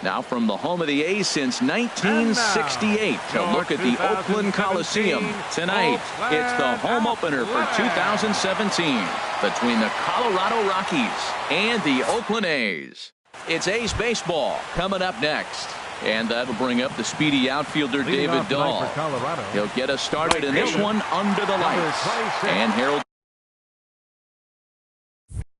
Now from the home of the A's since 1968 to look at the Oakland Coliseum. Tonight, it's the home opener for 2017 between the Colorado Rockies and the Oakland A's. It's A's baseball coming up next. And that'll bring up the speedy outfielder David Dahl. He'll get us started in this one under the lights. And Harold.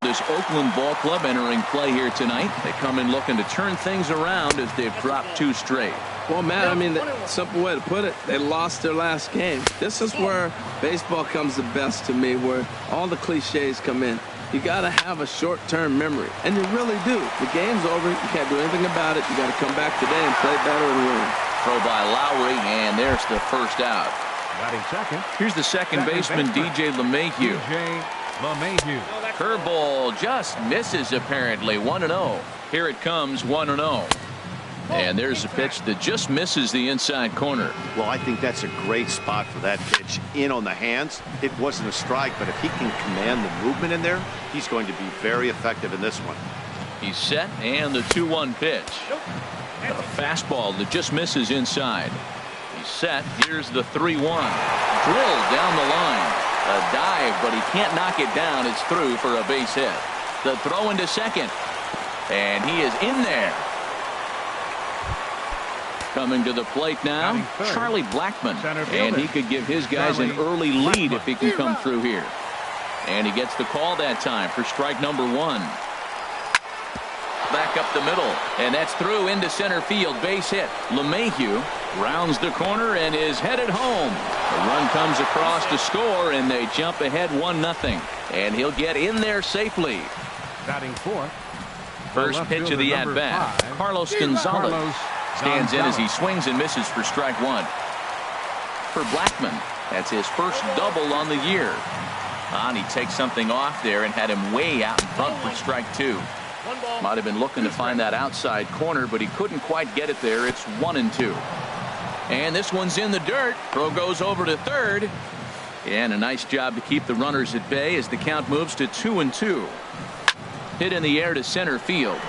This Oakland ball club entering play here tonight. They come in looking to turn things around as they've dropped 2 straight. Well, Matt, I mean, the simple way to put it, they lost their last game. This is where baseball comes the best to me, where all the cliches come in. You got to have a short-term memory, and you really do. The game's over. You can't do anything about it. You got to come back today and play better and win. Throw by Lowry, and there's the first out. Batting second. Here's the second baseman, DJ LeMahieu. Curveball just misses apparently. 1-0. Here it comes, 1-0. And there's a pitch that just misses the inside corner. Well, I think that's a great spot for that pitch. In on the hands. It wasn't a strike, but if he can command the movement in there, he's going to be very effective in this one. He's set, and the 2-1 pitch. A fastball that just misses inside. He's set. Here's the 3-1. Drilled down the line. A dive, but he can't knock it down. It's through for a base hit. The throw into second. And he is in there. Coming to the plate now, Charlie Blackmon. And he could give his guys an early lead if he can come through here. And he gets the call that time for strike number 1. Back up the middle, and that's through into center field. Base hit. LeMahieu rounds the corner and is headed home. The run comes across to score, and they jump ahead 1-0. And he'll get in there safely. Batting fourth. First pitch of the at-bat. Carlos Gonzalez stands in as he swings and misses for strike 1. For Blackmon, that's his first double on the year. And he takes something off there and had him way out in front for strike 2. Might have been looking to find that outside corner, but he couldn't quite get it there. It's 1-2. And this one's in the dirt. Throw goes over to third. And a nice job to keep the runners at bay as the count moves to 2-2. Hit in the air to center field.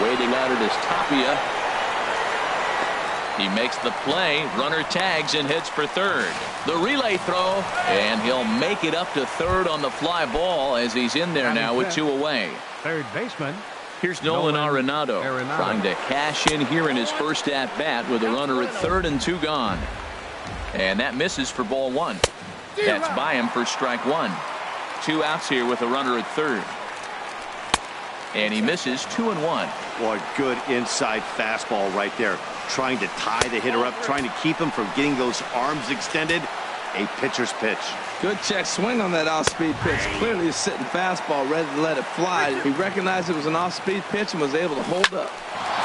Waiting at it is Tapia. He makes the play. Runner tags and hits for third. The relay throw, and he'll make it up to third on the fly ball as he's in there now with 2 away. Third baseman. Here's Nolan Arenado trying to cash in here in his first at-bat with a runner at third and 2 gone. And that misses for ball 1. That's by him for strike 1. 2 outs here with a runner at third. And he misses 2-1. Boy, good inside fastball right there. Trying to tie the hitter up, trying to keep him from getting those arms extended. A pitcher's pitch. Good check swing on that off-speed pitch. Clearly a sitting fastball ready to let it fly. He recognized it was an off-speed pitch and was able to hold up.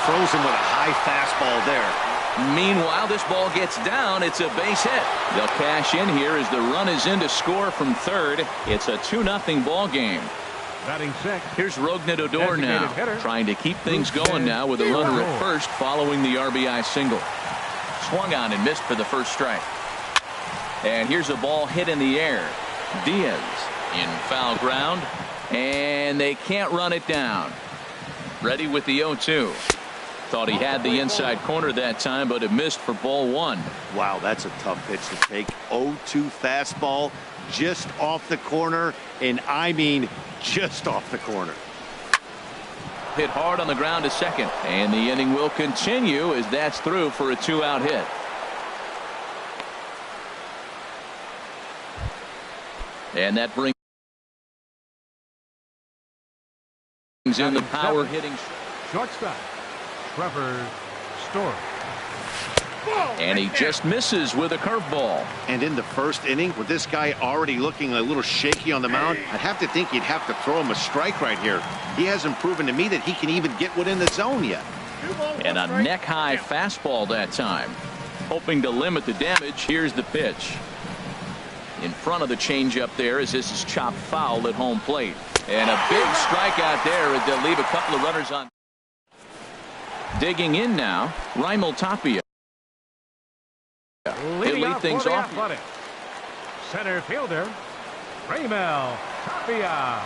Throws him with a high fastball there. Meanwhile, this ball gets down. It's a base hit. They'll cash in here as the run is in to score from third. It's a 2-0 ball game. Batting sixth. Here's Rognet Odor now, trying to keep things going now with a runner at first following the RBI single. Swung on and missed for the first strike. And here's a ball hit in the air. Diaz in foul ground, and they can't run it down. Ready with the 0-2. Thought he had the inside corner that time, but it missed for ball 1. Wow, that's a tough pitch to take. 0-2 fastball just off the corner, and I mean just off the corner. Hit hard on the ground to second, and the inning will continue as that's through for a 2-out hit. And that brings in the power hitting shortstop Trevor Story. And he just misses with a curveball. And in the first inning, with this guy already looking a little shaky on the mound, I'd have to think you'd have to throw him a strike right here. He hasn't proven to me that he can even get within the zone yet. And a neck-high fastball that time. Hoping to limit the damage. Here's the pitch. In front of the changeup there as this is chopped foul at home plate. And a big strikeout there as they'll leave a couple of runners on. Digging in now, Raimel Tapia. He'll lead things off. Center fielder, Raimel Tapia.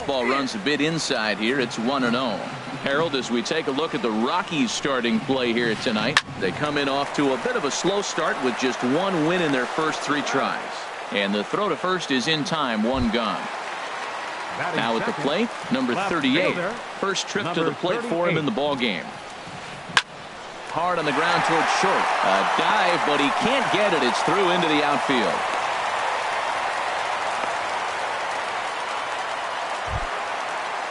fastball runs a bit inside here. It's 1-0. Harold, as we take a look at the Rockies starting play here tonight, they come in off to a bit of a slow start with just one win in their first 3 tries. And the throw to first is in time, 1 gone. Now at the plate, number 38. First trip to the plate for him in the ball game. Hard on the ground towards short. A dive, but he can't get it. It's through into the outfield.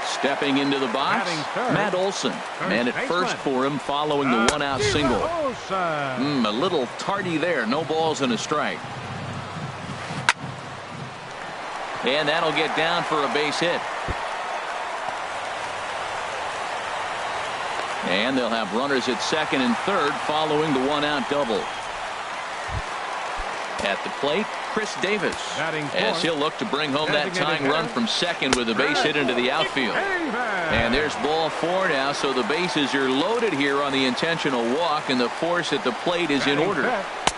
Stepping into the box, Matt Olson. Man at first for him following the 1-out single. A little tardy there. No balls and a strike. And that'll get down for a base hit. And they'll have runners at second and third following the 1-out double. At the plate, Chris Davis, as he'll look to bring home that tying run from second with a base hit into the outfield. And there's ball 4 now, so the bases are loaded here on the intentional walk, and the force at the plate is in order.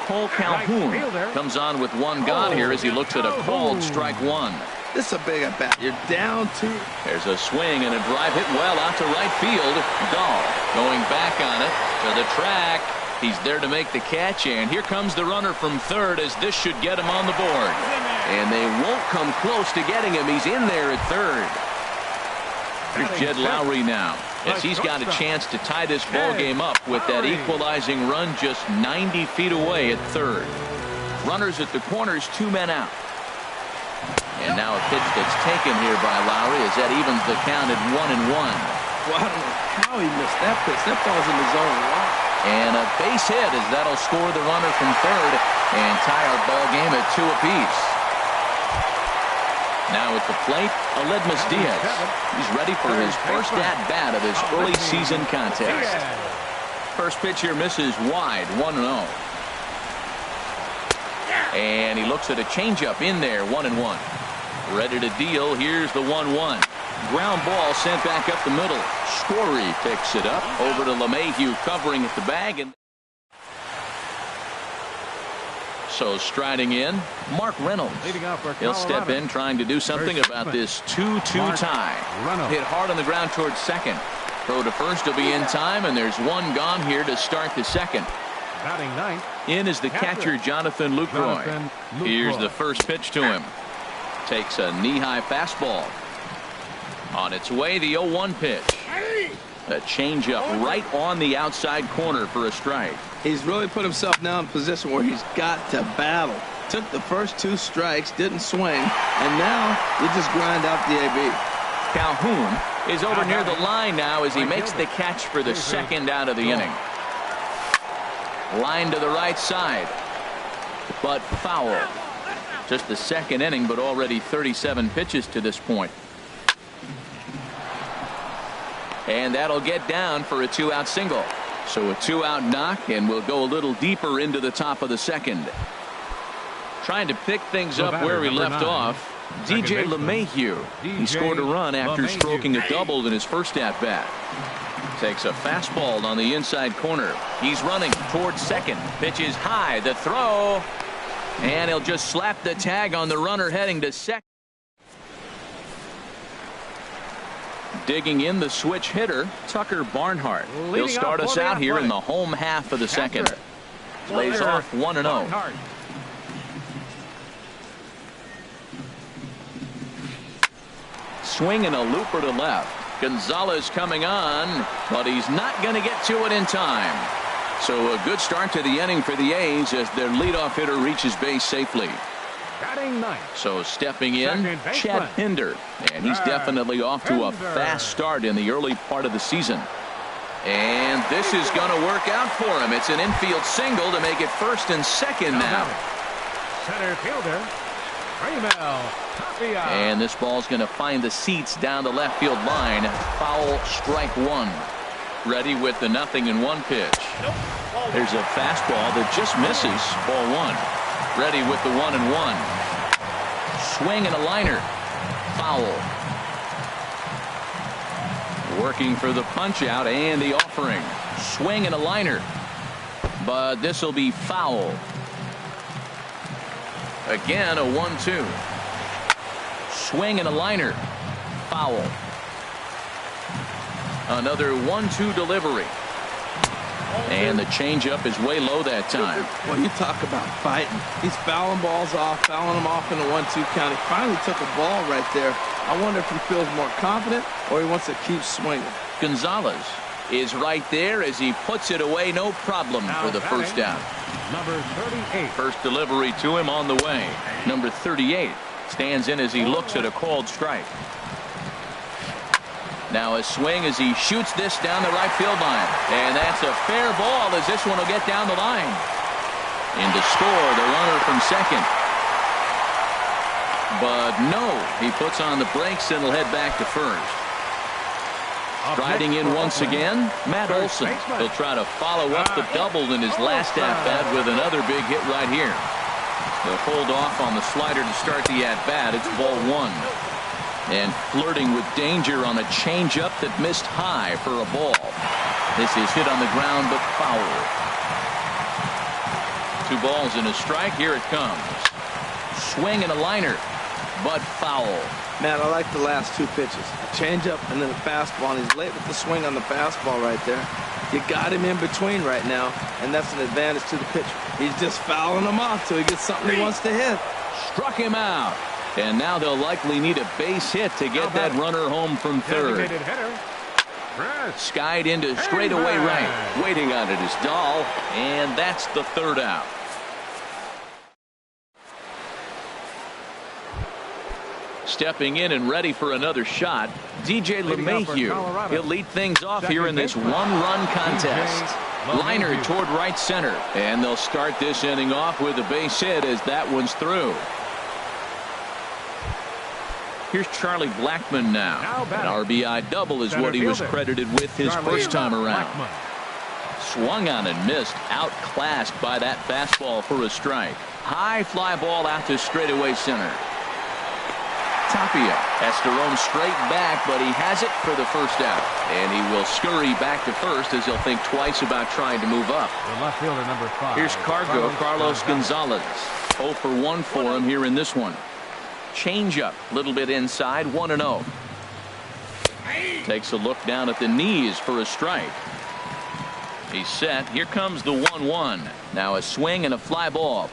Cole Calhoun comes on with 1 gone here as he looks at a called strike 1. This is a big at bat. You're down 2. There's a swing and a drive hit well out to right field. Dahl going back on it to the track. He's there to make the catch, and here comes the runner from third as this should get him on the board. And they won't come close to getting him. He's in there at third. Here's Jed Lowry now, as he's got a chance to tie this ball game up with that equalizing run just 90 feet away at third. Runners at the corners, 2 men out. And now a pitch that's taken here by Lowry as that evens the count at 1-1. Well, I don't know how he missed that pitch. That ball's in the zone. And a base hit as that'll score the runner from third and tie our ball game at 2 apiece. Now at the plate, Aledmus Diaz. He's ready for his first at-bat of this early season contest. First pitch here misses wide, 1-0. And he looks at a changeup in there, 1-1. Ready to deal. Here's the 1-1. Ground ball sent back up the middle. Story picks it up over to LeMahieu covering at the bag. And so striding in, Mark Reynolds. He'll step in trying to do something about this 2-2 tie. Hit hard on the ground towards second. Throw to first will be in time, and there's 1 gone here to start the second. In is the catcher, Jonathan Lucroy. Here's the first pitch to him. Takes a knee-high fastball. On its way, the 0-1 pitch. A changeup right on the outside corner for a strike. He's really put himself now in a position where he's got to battle. Took the first 2 strikes, didn't swing, and now you just grind out the AB. Calhoun is over near the line now as he makes the catch for the second out of the inning. Line to the right side, but foul. Just the second inning, but already 37 pitches to this point. And that'll get down for a 2-out single. So a 2-out knock, and we'll go a little deeper into the top of the second. Trying to pick things up where we left off, DJ LeMahieu. He scored a run after stroking a double in his first at-bat. Takes a fastball on the inside corner. He's running towards second. Pitch is high. The throw. And he'll just slap the tag on the runner heading to second. Digging in the switch hitter, Tucker Barnhart. He'll start us out here in the home half of the second. Lays off 1-0. Swing and a looper to left. Gonzalez coming on, but he's not going to get to it in time. So a good start to the inning for the A's as their leadoff hitter reaches base safely. So stepping in, Chad Pinder, and he's definitely off to a fast start in the early part of the season. And this is going to work out for him. It's an infield single to make it first and second now. Center fielder, and this ball's going to find the seats down the left field line. Foul, strike 1. Ready with the 0-1 pitch. There's a fastball that just misses. Ball 1. Ready with the 1-1. Swing and a liner. Foul. Working for the punch out and the offering. Swing and a liner. But this will be foul. Again, a 1-2. Swing and a liner. foul. Another 1-2 delivery. And the changeup is way low that time. Well, you talk about fighting. He's fouling balls off, fouling them off in the 1-2 count. He finally took a ball right there. I wonder if he feels more confident or he wants to keep swinging. Gonzalez is right there as he puts it away, no problem for the first down. Number 38. First delivery to him on the way. Number 38 stands in as he looks at a called strike. Now a swing as he shoots this down the right field line. And that's a fair ball as this one will get down the line. And to score, the runner from second. But no, he puts on the brakes and will head back to first. Striding in once again, Matt Olson. He'll try to follow up the double in his last at-bat with another big hit right here. He'll hold off on the slider to start the at-bat. It's ball one. And flirting with danger on a changeup that missed high for a ball. This is hit on the ground but foul. 2 balls and a strike. Here it comes. Swing and a liner, but foul. Man, I like the last 2 pitches. A changeup and then a fastball. And he's late with the swing on the fastball right there. You got him in between right now, and that's an advantage to the pitcher. He's just fouling him off till he gets something he wants to hit. Struck him out. And now they'll likely need a base hit to get that runner home from third. Skied into straightaway right. Waiting on it is Dahl, and that's the third out. Stepping in and ready for another shot, DJ LeMahieu. He'll lead things off here in this one-run contest. Liner toward right center, and they'll start this inning off with a base hit as that one's through. Here's Charlie Blackmon now. An RBI double is what he was credited with his first time around. Swung on and missed, outclassed by that fastball for a strike. High fly ball out to straightaway center. Tapia has to roam straight back, but he has it for the first out. And he will scurry back to first as he'll think twice about trying to move up. The left fielder, number 5. Here's Carlos Gonzalez. 0 for 1 for him here in this one. Changeup, a little bit inside, 1-0. Takes a look down at the knees for a strike. He's set. Here comes the 1-1. Now a swing and a fly ball.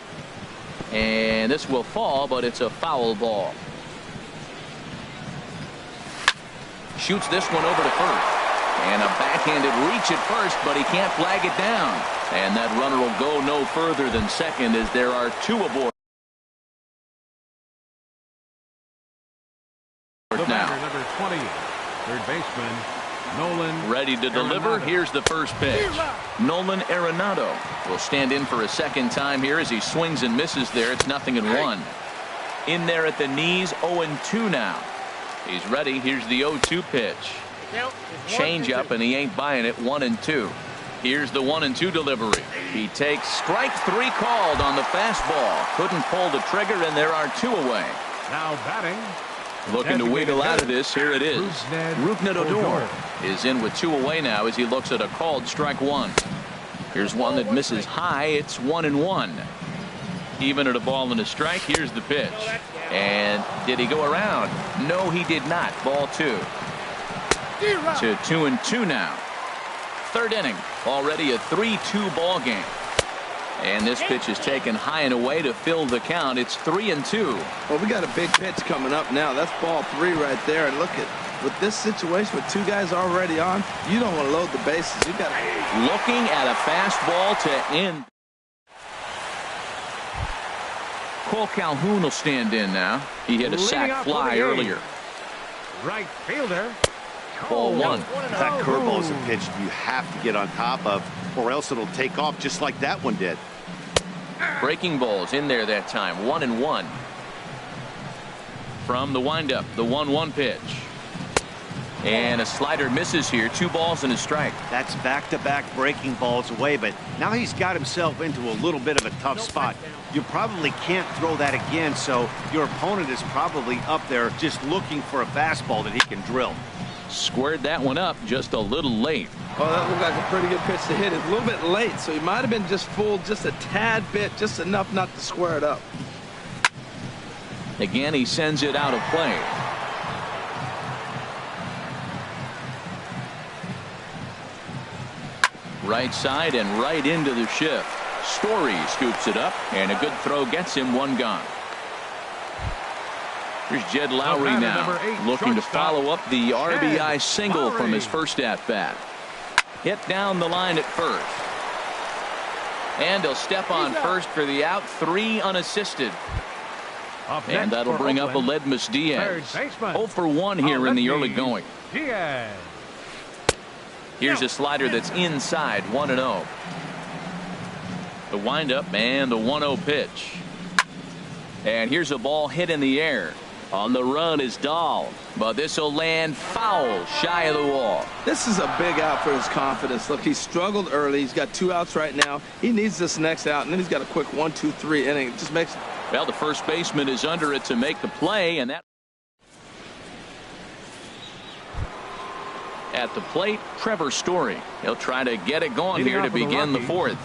And this will fall, but it's a foul ball. Shoots this one over to first. And a backhanded reach at first, but he can't flag it down. And that runner will go no further than second as there are 2 aboard. Now. Number 20, third baseman, Nolan. Ready to deliver. Arenado. Here's the first pitch. Nolan Arenado will stand in for a second time here as he swings and misses there. It's 0-1. In there at the knees, 0-2 now. He's ready. Here's the 0-2 pitch. Change up, and he ain't buying it. 1-2. Here's the 1-2 delivery. He takes strike 3 called on the fastball. Couldn't pull the trigger, and there are 2 away. Now batting. Looking to wiggle out of this. Here it is. Rougned Odor is in with 2 away now as he looks at a called strike 1. Here's one that misses high. It's 1-1. Even at a ball and a strike. Here's the pitch. And did he go around? No, he did not. Ball 2. To 2-2 now. Third inning. Already a 3-2 ball game. And this pitch is taken high and away to fill the count. It's 3-2. Well, we got a big pitch coming up now. That's ball 3 right there. And look at, with this situation with 2 guys already on, you don't want to load the bases. You got looking at a fastball to end. Cole Calhoun will stand in now. He hit a sac fly earlier. Right fielder. Ball 1. That curveball is a pitch you have to get on top of, or else it'll take off just like that one did. Breaking balls in there that time. 1-1. From the windup, the 1-1 pitch. And a slider misses here. 2 balls and a strike. That's back-to-back breaking balls away, but now he's got himself into a little bit of a tough spot. You probably can't throw that again, so your opponent is probably up there just looking for a fastball that he can drill. Squared that one up just a little late. Oh, that looked like a pretty good pitch to hit. It's a little bit late, so he might have been just fooled just a tad bit, just enough not to square it up. Again, he sends it out of play. Right side and right into the shift. Story scoops it up, and a good throw gets him one gone. Here's Jed Lowry now, looking to follow up the RBI single from his first at-bat. Hit down the line at first. And he'll step on first for the out, 3 unassisted. And that'll bring up Aledmus Diaz. 0 for 1 here in the early going. Here's a slider that's inside, 1-0. The windup and the 1-0 pitch. And here's a ball hit in the air. On the run is Dahl, but this will land foul shy of the wall. This is a big out for his confidence. Look, he struggled early. He's got 2 outs right now. He needs this next out, and then he's got a quick 1-2-3 inning. It just makes. Well, the first baseman is under it to make the play, and that. At the plate, Trevor Story. He'll try to get it going here to begin the 4th.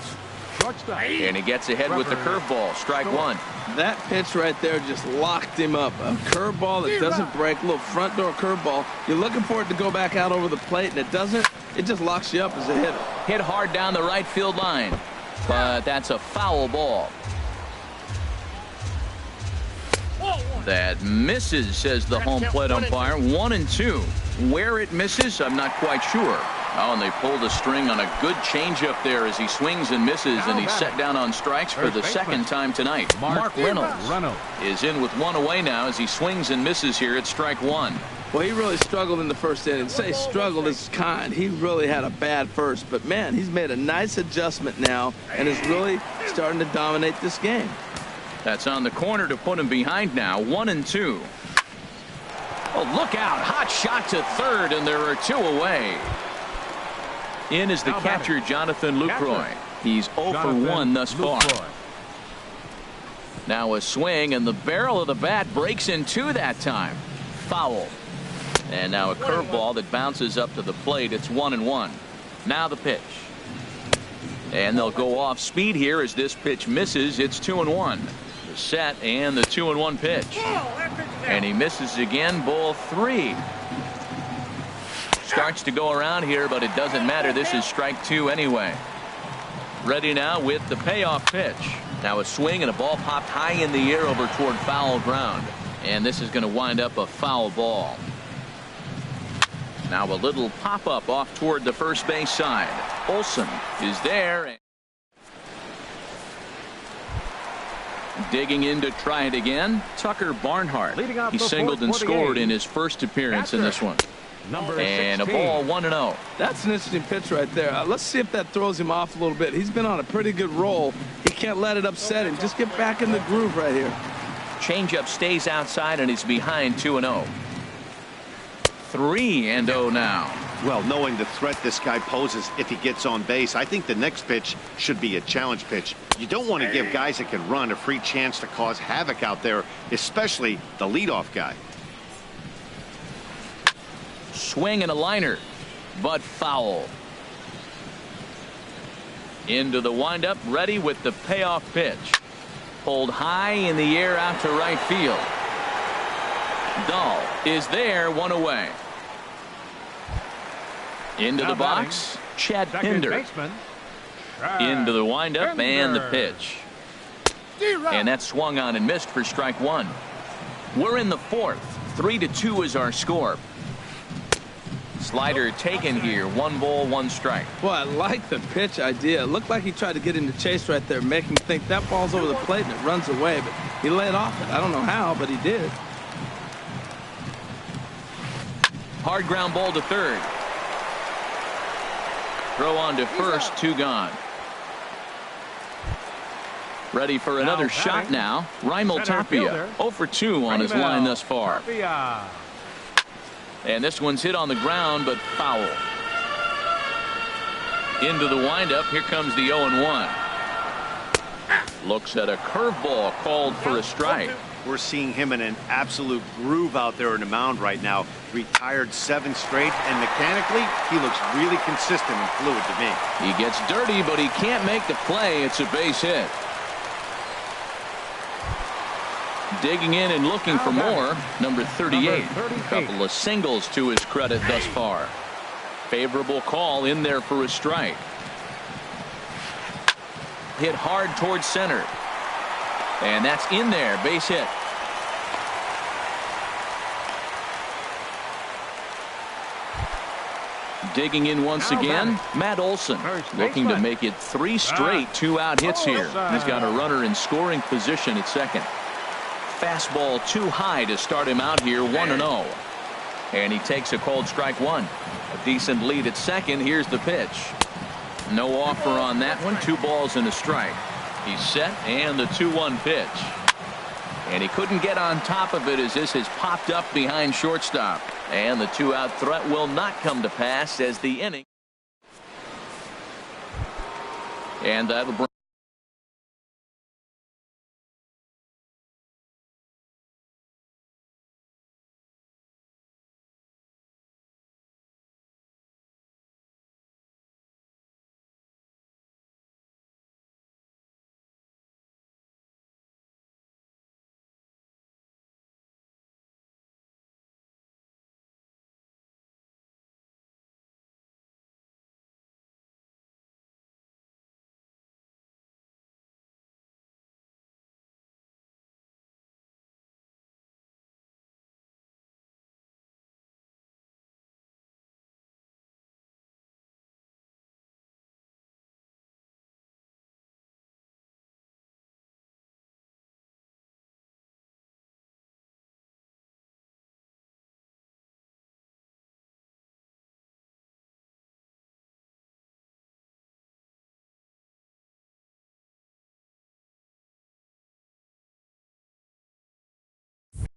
And he gets ahead with the curveball. Strike 1. That pitch right there just locked him up. A curveball that doesn't break, a little front door curveball. You're looking for it to go back out over the plate, and it doesn't. It just locks you up as a hitter. Hit hard down the right field line, but that's a foul ball. That misses, says the home plate umpire. 1-2. Where it misses, I'm not quite sure. Oh, and they pulled a string on a good changeup there as he swings and misses, and he's set down on strikes for the second time tonight. Mark Reynolds is in with 1 away now as he swings and misses here at strike 1. Well, he really struggled in the first inning. Say struggled is kind. He really had a bad first, but man, he's made a nice adjustment now and is really starting to dominate this game. That's on the corner to put him behind now. 1-2. Oh, look out. Hot shot to third, and there are 2 away. In is the catcher, Jonathan Lucroy. He's 0 for 1 thus far. Now a swing, and the barrel of the bat breaks in 2 that time. Foul. And now a curveball that bounces up to the plate. It's 1-1. Now the pitch. And they'll go off speed here as this pitch misses. It's 2-1. The set and the 2-1 pitch. And he misses again. Ball 3. Starts to go around here, but it doesn't matter. This is strike 2 anyway. Ready now with the payoff pitch. Now a swing and a ball popped high in the air over toward foul ground. And this is going to wind up a foul ball. Now a little pop-up off toward the first base side. Olsen is there. Digging in to try it again, Tucker Barnhart. He singled and scored in his first appearance in this one. And a ball 1-0. That's an interesting pitch right there. Let's see if that throws him off a little bit. He's been on a pretty good roll. He can't let it upset him. Just get back in the groove right here. Changeup stays outside and he's behind 2-0. 3-0 now. Well, knowing the threat this guy poses if he gets on base, I think the next pitch should be a challenge pitch. You don't want to give guys that can run a free chance to cause havoc out there, especially the leadoff guy. Swing and a liner, but foul. Into the windup, ready with the payoff pitch. Pulled high in the air out to right field. Dahl is there, 1 away. Into the box, Chad Pinder. Into the windup and the pitch. And that swung on and missed for strike 1. We're in the 4th. 3-2 is our score. Slider taken here. 1 ball, 1 strike. Well, I like the pitch idea. It looked like he tried to get into chase right there, make him think that ball's over the plate and it runs away, but he laid off it. I don't know how, but he did. Hard ground ball to third. Throw on to first, 2 gone. Ready for another shot now. Raimel Tapia, 0 for 2 on his line thus far. And this one's hit on the ground, but foul. Into the windup. Here comes the 0-1. Looks at a curveball called for a strike. We're seeing him in an absolute groove out there in the mound right now. Retired 7 straight, and mechanically, he looks really consistent and fluid to me. He gets dirty, but he can't make the play. It's a base hit. Digging in and looking for more, number 38. A couple of singles to his credit thus far. Favorable call in there for a strike. hit hard towards center. And that's in there. Base hit. Digging in once again, Matt Olson, looking to make it 3 straight 2-out hits here. He's got a runner in scoring position at second. Fastball too high to start him out here, 1-0. And he takes a called strike one. A decent lead at second. Here's the pitch. No offer on that one. 2 balls and a strike. He's set, and the 2-1 pitch. And he couldn't get on top of it as this has popped up behind shortstop. And the 2-out threat will not come to pass as the inning. And that'll bring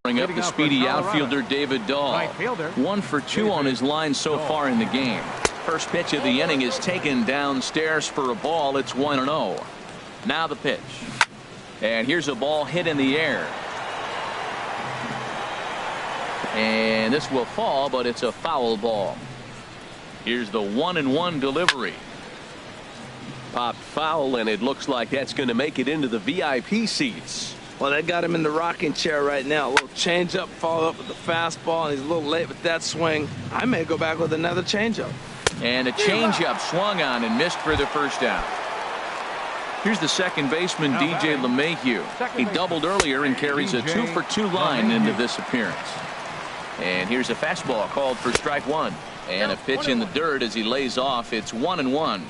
bring up the speedy outfielder David Dahl. 1 for 2 on his line so far in the game. First pitch of the inning is taken downstairs for a ball. It's 1-0. Now the pitch. And here's a ball hit in the air. And this will fall, but it's a foul ball. Here's the 1-1 delivery. Popped foul, and it looks like that's going to make it into the VIP seats. Well, they got him in the rocking chair right now. A little changeup, followed up with the fastball, and he's a little late with that swing. I may go back with another changeup. And a changeup swung on and missed for the first out. Here's the second baseman, DJ LeMahieu. He doubled earlier and carries a 2 for 2 line into this appearance. And here's a fastball called for strike one. And a pitch in the dirt as he lays off. It's 1-1.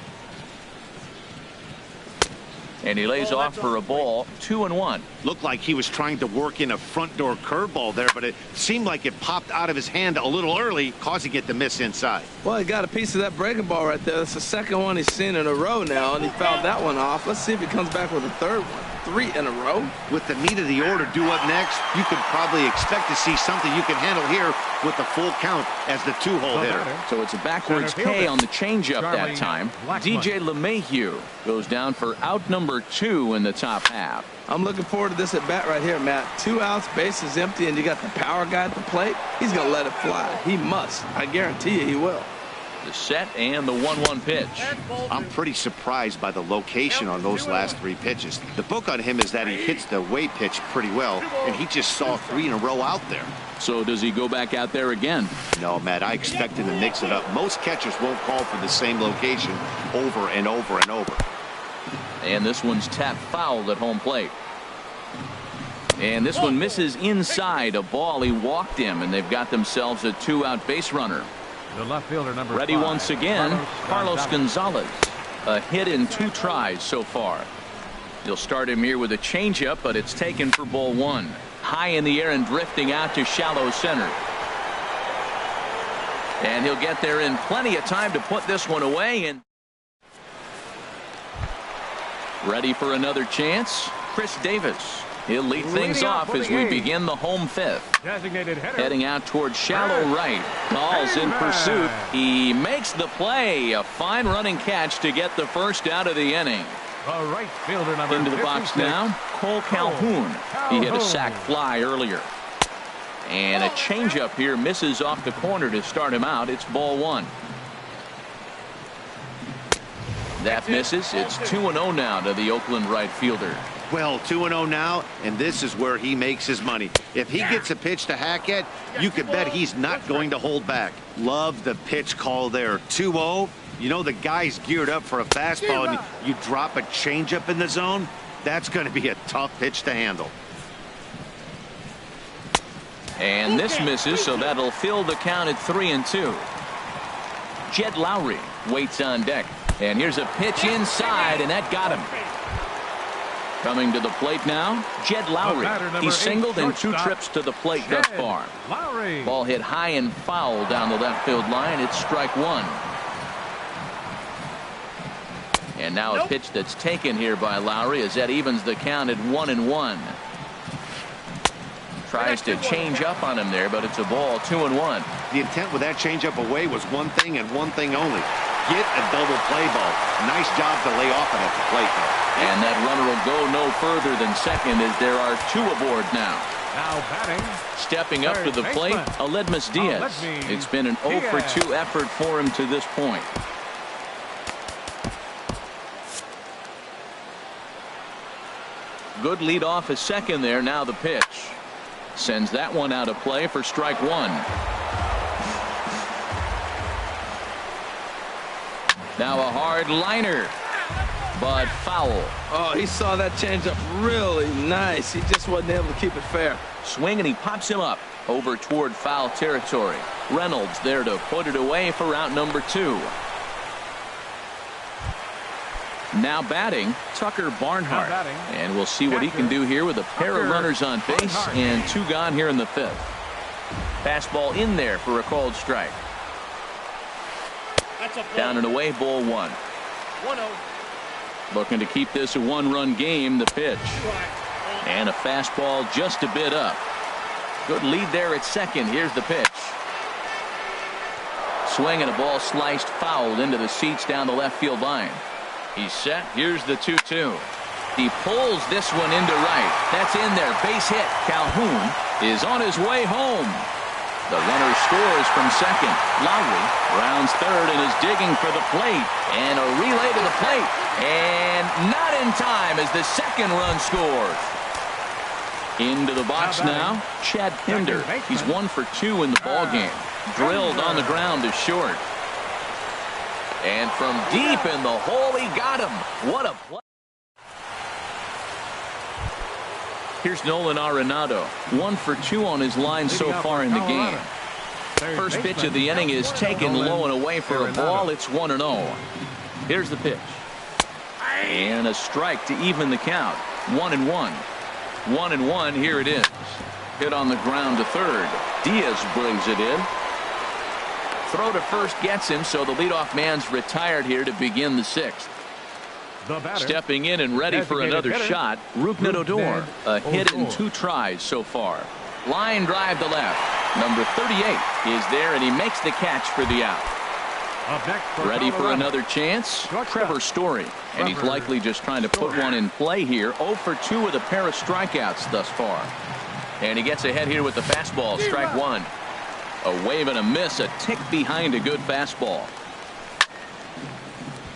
And he lays off for a ball. 2-1. Looked like he was trying to work in a front door curveball there, but it seemed like it popped out of his hand a little early, causing it to miss inside. Well, he got a piece of that breaking ball right there. That's the second one he's seen in a row now, and he fouled that one off. Let's see if he comes back with a third one. 3 in a row. With the meat of the order due up next, you could probably expect to see something you can handle here with the full count as the 2-hole hitter. So it's a backwards K on the changeup that time. DJ LeMahieu goes down for out number 2 in the top half. I'm looking forward to this at bat right here, Matt. 2 outs, bases empty, and you got the power guy at the plate. He's going to let it fly. He must. I guarantee you he will. The set and the 1-1 pitch. I'm pretty surprised by the location on those last 3 pitches. The book on him is that he hits the away pitch pretty well, and he just saw 3 in a row out there. So does he go back out there again? No, Matt, I expect him to mix it up. Most catchers won't call for the same location over and over and over. And this one's tapped foul at home plate. And this one misses inside. A ball. He walked him, and they've got themselves a 2-out base runner. The left fielder, number Ready 5, once again, Carlos Gonzalez. A hit in 2 tries so far. He'll start him here with a changeup, but it's taken for ball 1. High in the air and drifting out to shallow center. And he'll get there in plenty of time to put this one away. And ready for another chance, Chris Davis. He'll lead things off as we begin the home 5th. Heading out towards shallow right. Ball's in pursuit. He makes the play. A fine running catch to get the first out of the inning. Right fielder, number into the box now, Cole Calhoun. He hit a sac fly earlier. And a changeup here misses off the corner to start him out. It's ball 1. That misses. It's 2-0 now to the Oakland right fielder. Well, 2-0 now, and this is where he makes his money. If he gets a pitch to hack at, you could bet he's not going to hold back. Love the pitch call there. 2-0. You know the guy's geared up for a fastball, and you drop a changeup in the zone. That's going to be a tough pitch to handle. And this misses, so that'll fill the count at 3-2. Jed Lowry waits on deck. And here's a pitch inside, and that got him. Coming to the plate now, Jed Lowry. He's singled in 2 trips to the plate thus far. Ball hit high and foul down the left field line. It's strike 1. And now a pitch that's taken here by Lowry as that evens the count at 1-1. Tries to change up on him there, but it's a ball, 2-1. The intent with that changeup away was one thing and one thing only. Get a double play ball. Nice job to lay off it at the plate, though. And that runner will go no further than second as there are 2 aboard now. Now batting. Stepping up to the plate, Aledmus Diaz. It's been an 0-for-2 effort for him to this point. Good lead off at second there. Now the pitch. Sends that one out of play for strike 1. Now a hard liner, but foul. Oh, he saw that changeup really nice. He just wasn't able to keep it fair. Swing, and he pops him up over toward foul territory. Reynolds there to put it away for out number 2. Now batting, Tucker Barnhart. And we'll see what he can do here with a pair of runners on base and 2 gone here in the 5th. Fastball in there for a called strike. Down and away, ball 1. 1-0. Looking to keep this a 1-run game. The pitch. And a fastball just a bit up. Good lead there at second. Here's the pitch. Swing, and a ball sliced foul into the seats down the left field line. He's set. Here's the 2-2. He pulls this one into right. That's in there. Base hit. Calhoun is on his way home. The runner scores from second. Lowry rounds third and is digging for the plate. And a relay to the plate. And not in time as the second run scores. Into the box now, Chad Pinder. He's 1 for 2 in the ballgame. Drilled on the ground to short. And from deep in the hole, he got him. What a play. Here's Nolan Arenado. 1 for 2 on his line so far in the game. First pitch of the inning is taken low and away for a ball. It's 1-0. Here's the pitch. And a strike to even the count. 1-1. 1-1. Here it is. Hit on the ground to third. Diaz brings it in. Throw to first gets him, so the leadoff man's retired here to begin the 6th. Stepping in and ready for another shot, Rougned Odor. A hit in 2 tries so far. Line drive to left. Number 38 is there, and he makes the catch for the out. Ready for another chance, Trevor Story. And he's likely just trying to put one in play here. 0 for 2 with a pair of strikeouts thus far. And he gets ahead here with the fastball, strike 1. A wave and a miss, a tick behind a good fastball.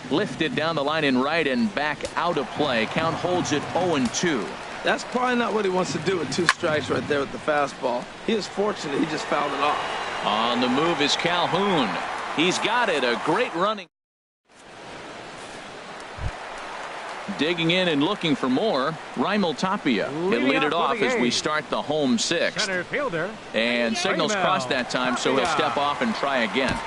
Lifted down the line in right and back out of play. Count holds it 0-2. That's probably not what he wants to do with 2 strikes right there with the fastball. He is fortunate he just fouled it off. On the move is Calhoun. He's got it. A great running. Digging in and looking for more, Raimel Tapia. He'll lead it off as we start the home 6th. And signals crossed that time, so he'll step off and try again.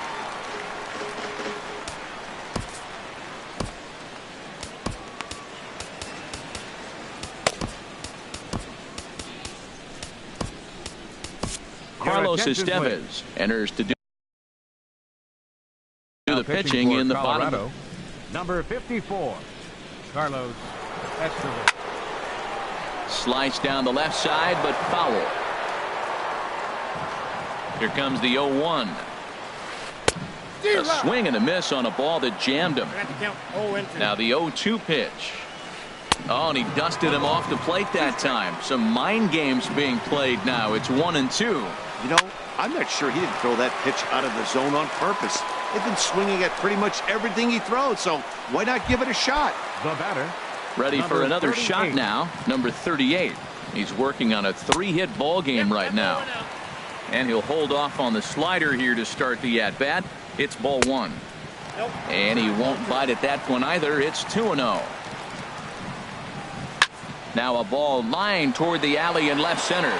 Carlos Estevez enters to do the pitching in the bottom. Number 54. Carlos Estevez. Slice down the left side, but foul. Here comes the 0-1. A swing and a miss on a ball that jammed him. Now the 0-2 pitch. Oh, and he dusted him off the plate that time. Some mind games being played now. It's 1-2. You know, I'm not sure he didn't throw that pitch out of the zone on purpose. They've been swinging at pretty much everything he throws, so why not give it a shot? The batter. Ready for another shot now. Number 38. He's working on a 3-hit ball game right now. And he'll hold off on the slider here to start the at-bat. It's ball 1. And he won't bite at that one either. It's 2-0. Now a ball lined toward the alley in left center.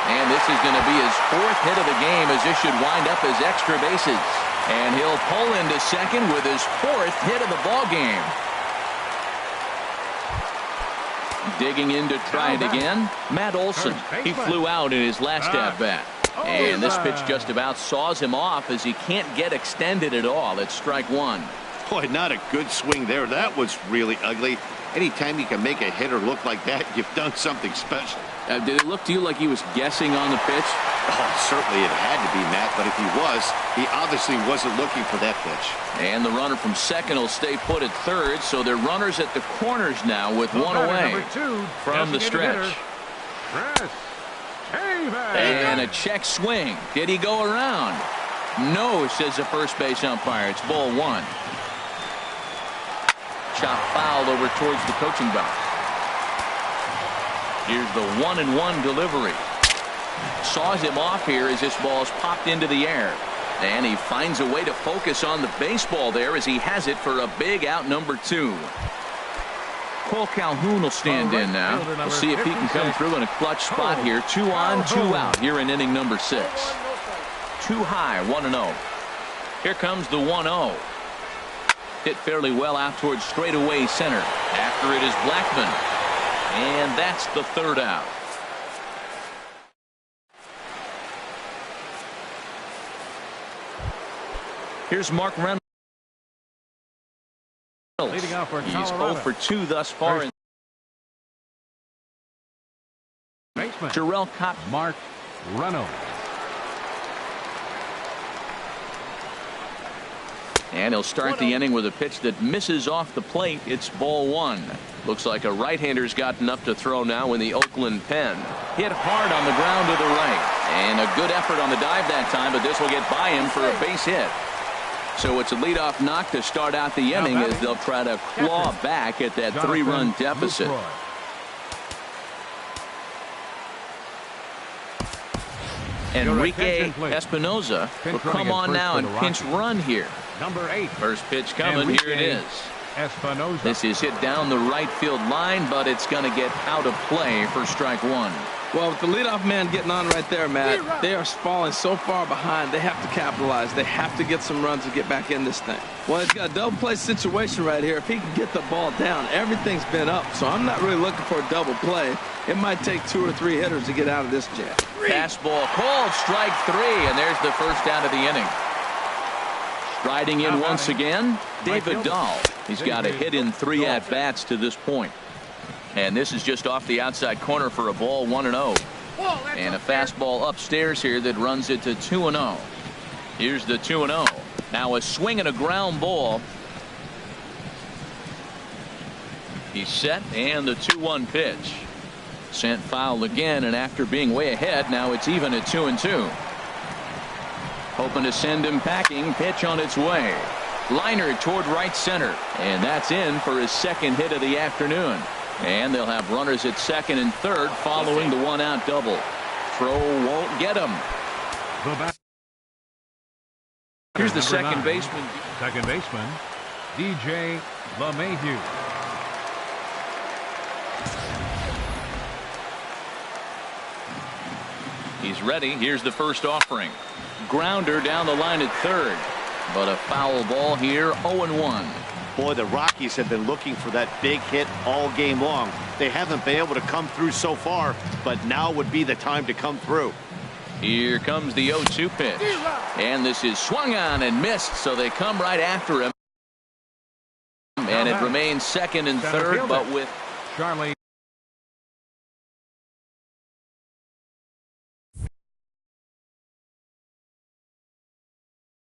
And this is going to be his 4th hit of the game, as this should wind up as extra bases. And he'll pull into second with his 4th hit of the ball game. Digging in to try it again, Matt Olson. He flew out in his last at-bat. And this pitch just about saws him off as he can't get extended at all. It's strike one. Boy, not a good swing there. That was really ugly. Anytime you can make a hitter look like that, you've done something special. Did it look to you like he was guessing on the pitch? Oh, certainly it had to be, Matt, but if he was, he obviously wasn't looking for that pitch. And the runner from second will stay put at third, so they're runners at the corners now with one away from the stretch. And a check swing. Did he go around? No, says the first base umpire. It's ball one. Chop foul over towards the coaching box. Here's the 1-1 delivery. Saws him off here as this ball's popped into the air. And he finds a way to focus on the baseball there as he has it for a big out number 2. Cole Calhoun will stand in now. We'll see if he can come through in a clutch spot here. 2 on, 2 out here in inning number 6. Too high, 1-0. Here comes the 1-0. Hit fairly well out towards straightaway center. After it is Blackmon. And that's the 3rd out. Here's Mark Reynolds. Leading off for He's Colorado. 0 for 2 thus far. Baseman. Jarrell Cott. Mark Reynolds. And he'll start the inning with a pitch that misses off the plate. It's ball one. Looks like a right-hander's gotten up to throw now in the Oakland pen. Hit hard on the ground to the right. And a good effort on the dive that time, but this will get by him for a base hit. So it's a leadoff knock to start out the inning as they'll try to claw back at that 3-run deficit. Enrique Espinoza will come on now and pinch run here. Number 8. First pitch coming. Here it is. Espinoza. This is hit down the right field line, but it's going to get out of play for strike one. Well, with the leadoff man getting on right there, Matt, they are falling so far behind, they have to capitalize. They have to get some runs to get back in this thing. Well, he's got a double play situation right here. If he can get the ball down, everything's been up. So I'm not really looking for a double play. It might take 2 or 3 hitters to get out of this jam. Fastball called, strike 3, and there's the first out of the inning. Striding in once again, David Dahl. He's got a hit in 3 at-bats to this point. And this is just off the outside corner for a ball, 1-0. And a fastball upstairs here that runs it to 2-0. Here's the 2-0. Now a swing and a ground ball. He's set, and the 2-1 pitch. Sent foul again, and after being way ahead, now it's even at 2-2. Hoping to send him packing. Pitch on its way. Liner toward right center. And that's in for his second hit of the afternoon. And they'll have runners at second and third following the 1-out double. Throw won't get him. Here's the second baseman. Second baseman, DJ LeMahieu. He's ready. Here's the first offering. Grounder down the line at third. But a foul ball here, 0-1. Boy, the Rockies have been looking for that big hit all game long. They haven't been able to come through so far, but now would be the time to come through. Here comes the 0-2 pitch. And this is swung on and missed, so they come right after him. And it remains second and third, but with Charlie.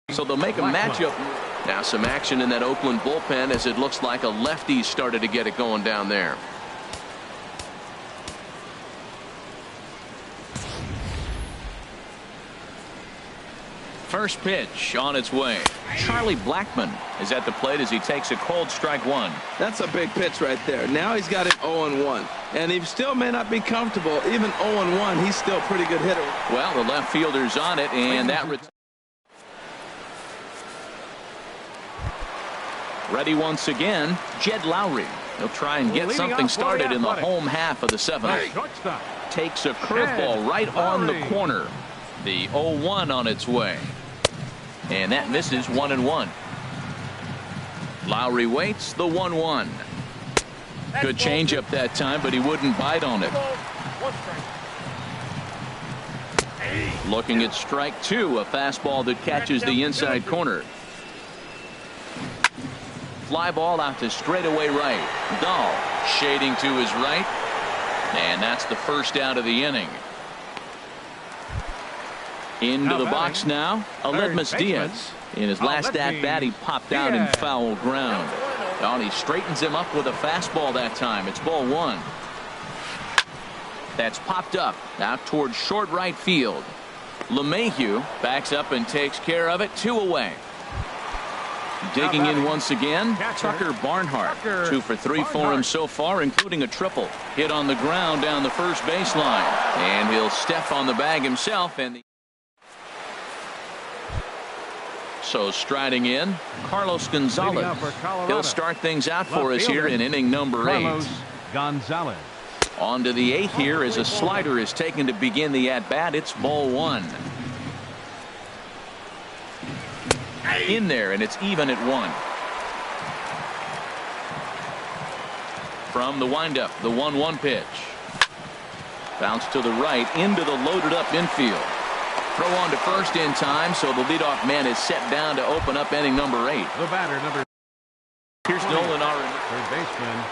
So they'll make a matchup. Now some action in that Oakland bullpen as it looks like a lefty started to get it going down there. First pitch on its way. Charlie Blackmon is at the plate as he takes a cold strike one. That's a big pitch right there. Now he's got it 0-1. And he still may not be comfortable. Even 0-1, he's still a pretty good hitter. Well, the left fielder's on it, and that Ready once again, Jed Lowry. He'll try and get something started in the home half of the seventh. Takes a curveball right on the corner. The 0-1 on its way. And that misses 1-1. Lowry waits the 1-1. Good changeup that time, but he wouldn't bite on it. Looking at strike two, a fastball that catches the inside corner. Fly ball out to straightaway right. Dahl shading to his right. And that's the first out of the inning. Into the box now, Aledmus Diaz. In his last at-bat, he popped out in foul ground. Oh, he straightens him up with a fastball that time. It's ball one. That's popped up out towards short right field. LeMahieu backs up and takes care of it. 2 away. Digging in once again, Tucker Barnhart. 2 for 3 for him so far, including a triple. Hit on the ground down the first baseline. And he'll step on the bag himself. And so striding in, Carlos Gonzalez. He'll start things out for us here in inning number 8. Gonzalez. On to the 8th here as a slider is taken to begin the at-bat. It's ball 1. In there, and it's even at 1. From the windup, the 1-1 pitch. Bounce to the right into the loaded up infield. Throw on to first in time, so the leadoff man is set down to open up inning number 8. The batter, number. Here's Nolan Arenado. Third baseman,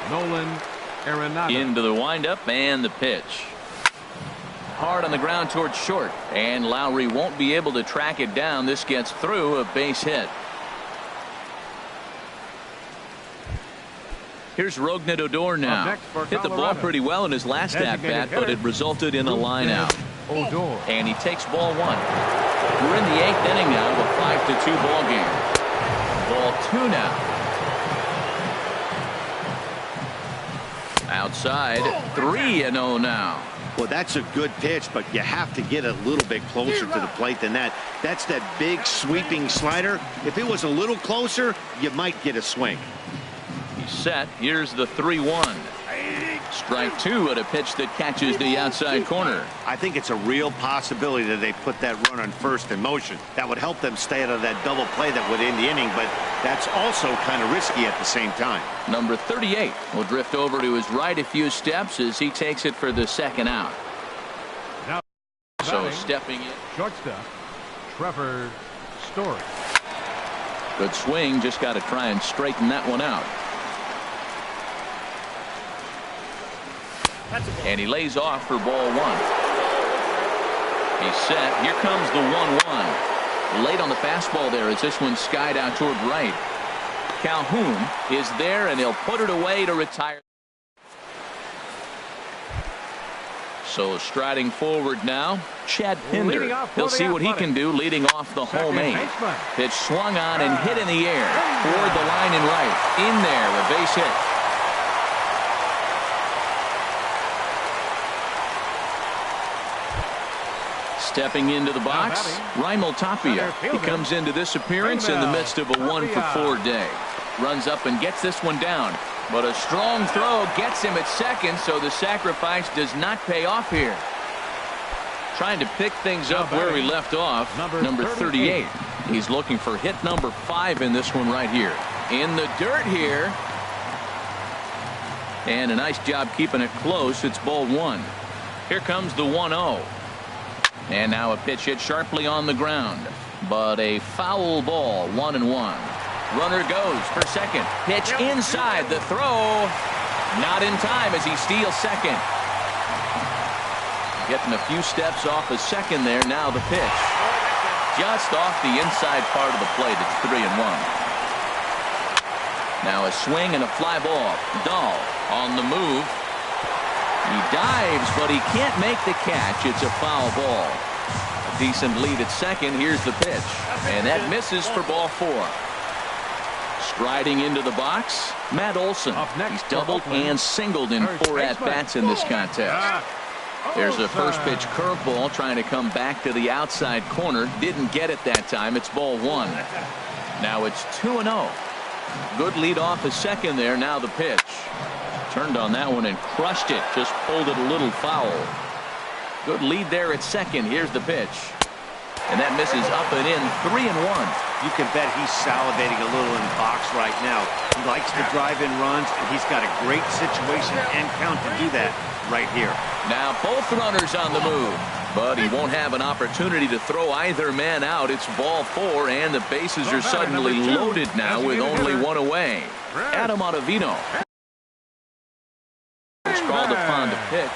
Nolan Arenado. Into the windup and the pitch. Hard on the ground towards short, and Lowry won't be able to track it down. This gets through, a base hit. Here's Rougned Odor now. Hit the ball pretty well in his last at-bat, but it resulted in a line out. Odor. And he takes ball 1. We're in the 8th inning now of a 5-2 ball game. Ball 2 now. Outside, 3-0 now. Well, that's a good pitch, but you have to get a little bit closer to the plate than that. That's that big sweeping slider. If it was a little closer, you might get a swing. He's set. Here's the 3-1. Strike 2 at a pitch that catches the outside corner. I think it's a real possibility that they put that run on first in motion. That would help them stay out of that double play that would end the inning, but that's also kind of risky at the same time. Number 38 will drift over to his right a few steps as he takes it for the second out. Now, so stepping in. Shortstop, Trevor Story. Good swing. Just got to try and straighten that one out. And he lays off for ball 1. He's set. Here comes the 1-1. Late on the fastball there as this one skied out toward right. Calhoun is there, and he'll put it away to retire. So striding forward now, Chad Pinder. He'll see what he can do leading off the home 8. Pitch swung on and hit in the air toward the line and right. In there, a base hit. Stepping into the box, Raimel Tapia. He comes into this appearance in the midst of a 1-for-4 day. Runs up and gets this one down. But a strong throw gets him at second, so the sacrifice does not pay off here. Trying to pick things up where he left off, number 38. He's looking for hit number 5 in this one right here. In the dirt here. And a nice job keeping it close. It's ball 1. Here comes the 1-0. And now a pitch hit sharply on the ground. But a foul ball, 1-1. Runner goes for second. Pitch inside. The throw. Not in time as he steals second. Getting a few steps off of second there. Now the pitch. Just off the inside part of the plate. It's 3-1. Now a swing and a fly ball. Dahl on the move. He dives, but he can't make the catch. It's a foul ball. A decent lead at second. Here's the pitch. And that misses for ball 4. Striding into the box, Matt Olson. He's doubled and singled in 4 at-bats in this contest. There's a first pitch curveball trying to come back to the outside corner. Didn't get it that time. It's ball 1. Now it's 2-0. Good lead off a second there. Now the pitch. Turned on that one and crushed it. Just pulled it a little foul. Good lead there at second. Here's the pitch. And that misses up and in. 3-1. You can bet he's salivating a little in the box right now. He likes to drive in runs, and he's got a great situation and count to do that right here. Now both runners on the move. But he won't have an opportunity to throw either man out. It's ball 4, and the bases are suddenly loaded now with only one away. Adam Ottavino is called upon to pitch.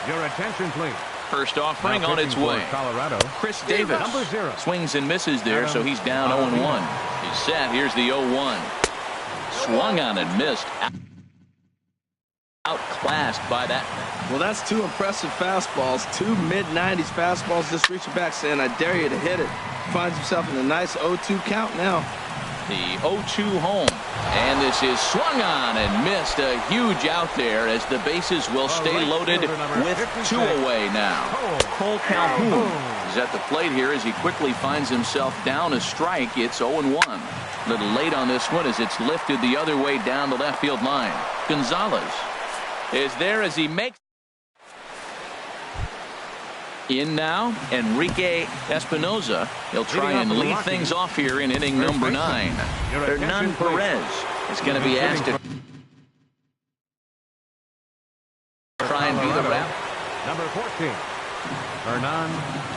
Your attention, please. First offering on its way. Colorado. Chris Davis Number 0. swings and misses there, so he's down 0-1. He's set. Here's the 0-1. Swung on and missed. Outclassed by that. Well, that's two impressive fastballs. Two mid-90s fastballs just reaching back saying, I dare you to hit it. Finds himself in a nice 0-2 count now. The 0-2 home. And this is swung on and missed. A huge out there as the bases will stay loaded with 2 away now. Cole Calhoun is at the plate here as he quickly finds himself down a strike. It's 0-1. A little late on this one as it's lifted the other way down the left field line. Gonzalez is there as he makes. In now, Enrique Espinoza. He'll try and lead things off here in inning number 9. Hernan Perez is going to be asked to try and be the wrap. Number 14, Hernan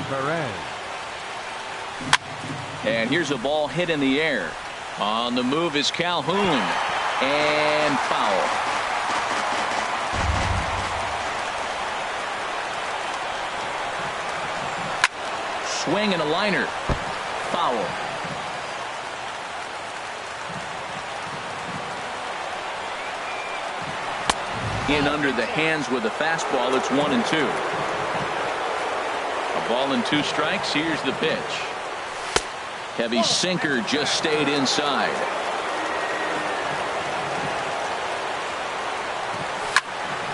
Perez. And here's a ball hit in the air. On the move is Calhoun. And foul. Swing and a liner. Foul. In under the hands with a fastball. It's 1-2. A ball and 2 strikes. Here's the pitch. Heavy sinker just stayed inside.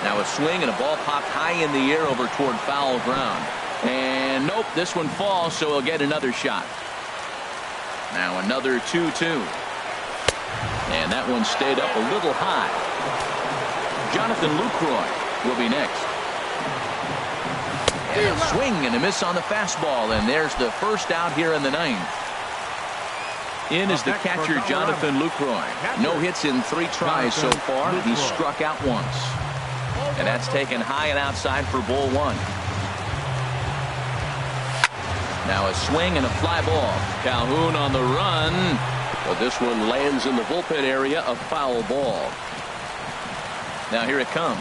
Now a swing and a ball popped high in the air over toward foul ground. And nope, this one falls, so he'll get another shot. Now another 2-2. And that one stayed up a little high. Jonathan Lucroy will be next. And a swing and a miss on the fastball, and there's the first out here in the 9th. In is the catcher, Jonathan Lucroy. No hits in 3 tries so far. He struck out once. And that's taken high and outside for ball 1. Now a swing and a fly ball. Calhoun on the run. But this one lands in the bullpen area, a foul ball. Now here it comes.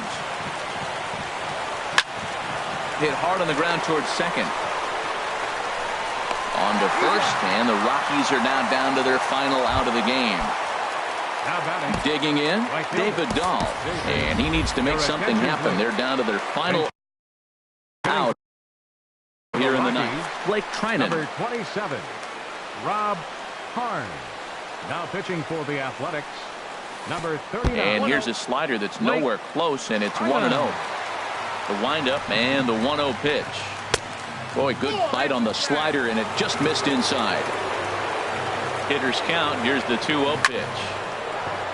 Hit hard on the ground towards second. On to first, and the Rockies are now down to their final out of the game. Digging in, David Dahl. And he needs to make something happen. They're down to their final out here in the 9th. Blake Trinan. Number 27, Rob Karn. Now pitching for the Athletics. Number 39. And here's a slider that's nowhere close, and it's 1-0. The windup and the 1-0 pitch. Boy, good bite on the slider, and it just missed inside. Hitters count. Here's the 2-0 pitch.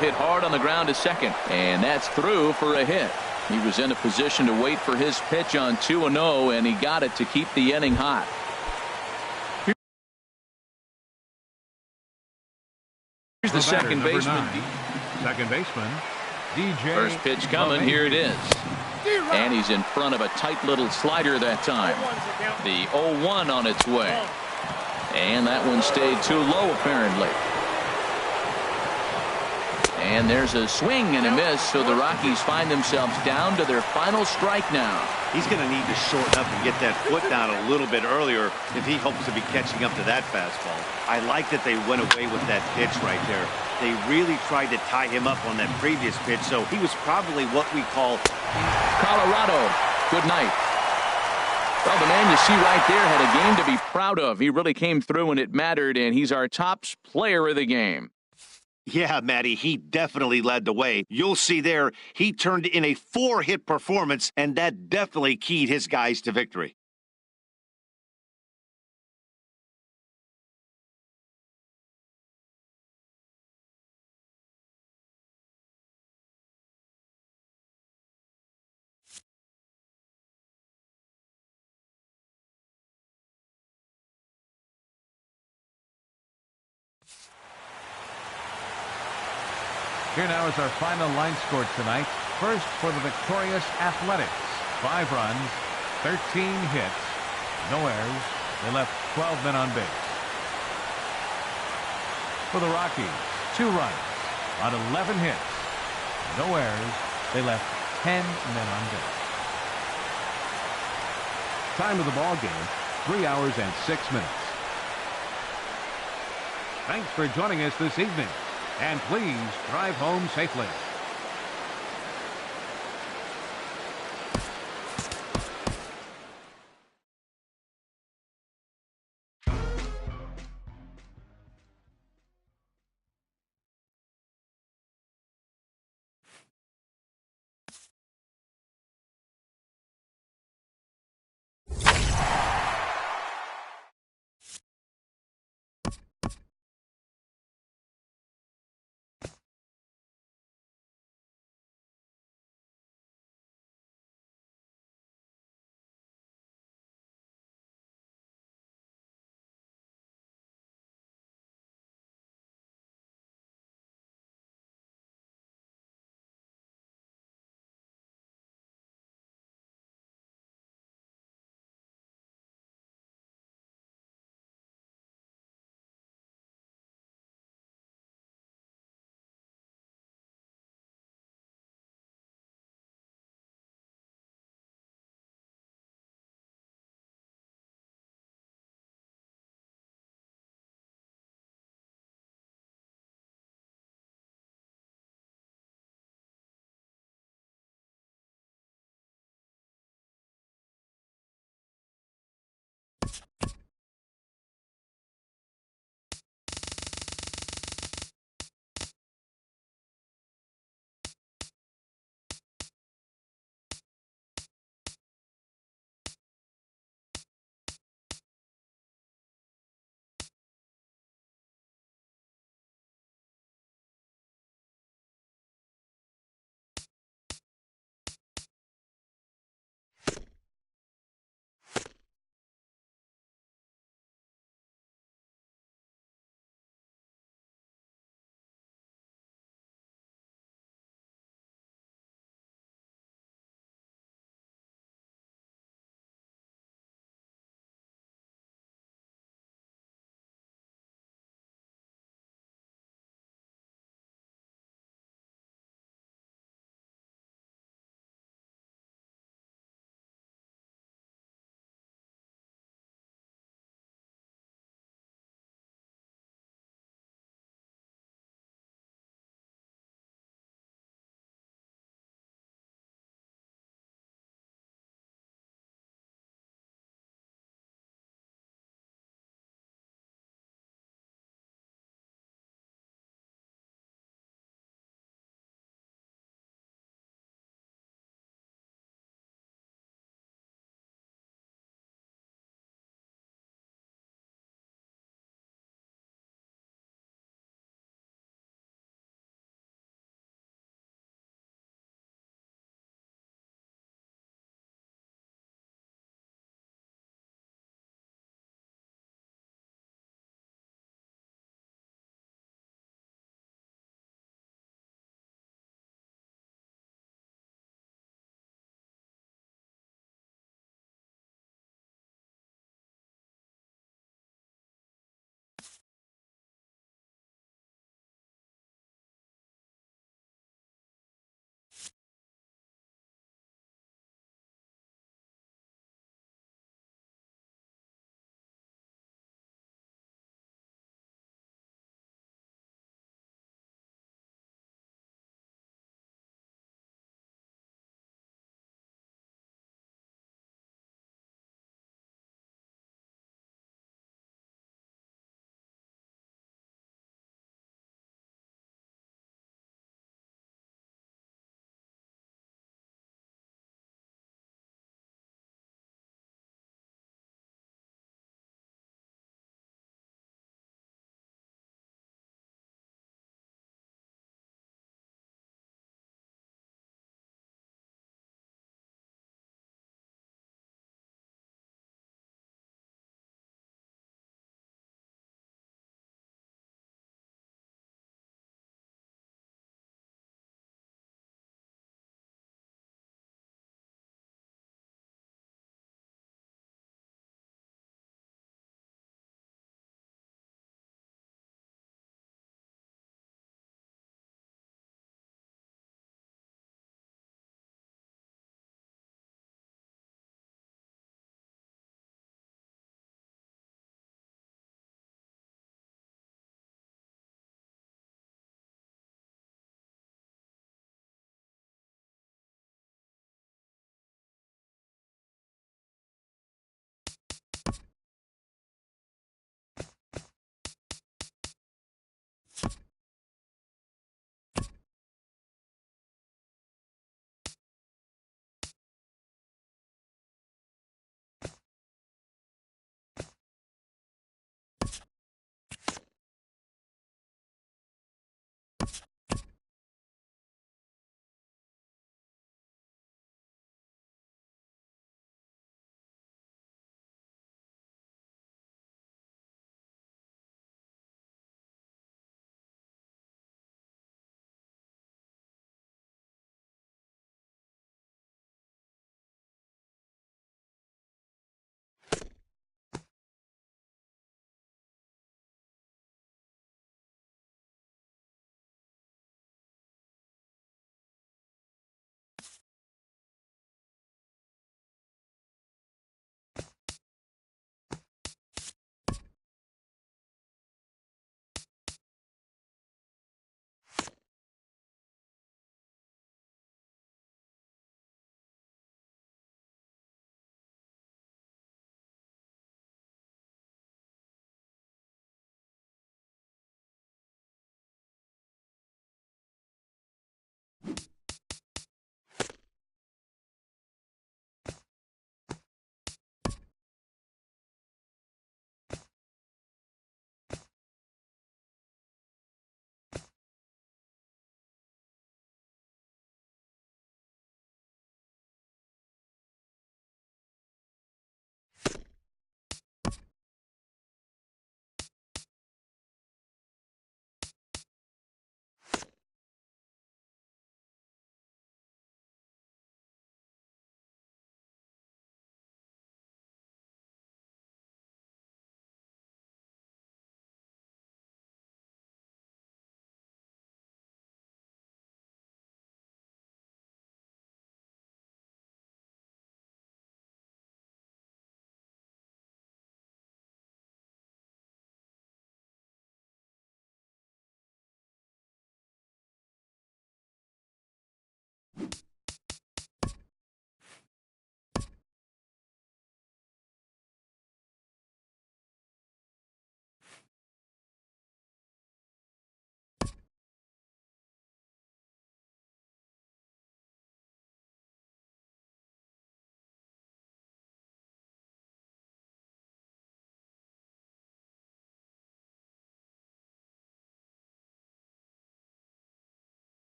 Hit hard on the ground to second, and that's through for a hit. He was in a position to wait for his pitch on 2-0, and he got it to keep the inning hot. Here's the second baseman. Second baseman, DJ. First pitch coming. Here it is. And he's in front of a tight little slider that time. The 0-1 on its way. And that one stayed too low, apparently. And there's a swing and a miss, so the Rockies find themselves down to their final strike now. He's going to need to shorten up and get that foot down a little bit earlier if he hopes to be catching up to that fastball. I like that they went away with that pitch right there. They really tried to tie him up on that previous pitch, so he was probably what we call Colorado. Good night. Well, the man you see right there had a game to be proud of. He really came through when it mattered, and he's our top player of the game. Yeah, Matty, he definitely led the way. You'll see there, he turned in a 4-hit performance, and that definitely keyed his guys to victory. Here now is our final line score tonight. First for the victorious Athletics. 5 runs, 13 hits, no errors. They left 12 men on base. For the Rockies, 2 runs on 11 hits, no errors. They left 10 men on base. Time of the ball game, 3 hours and 6 minutes. Thanks for joining us this evening, and please drive home safely.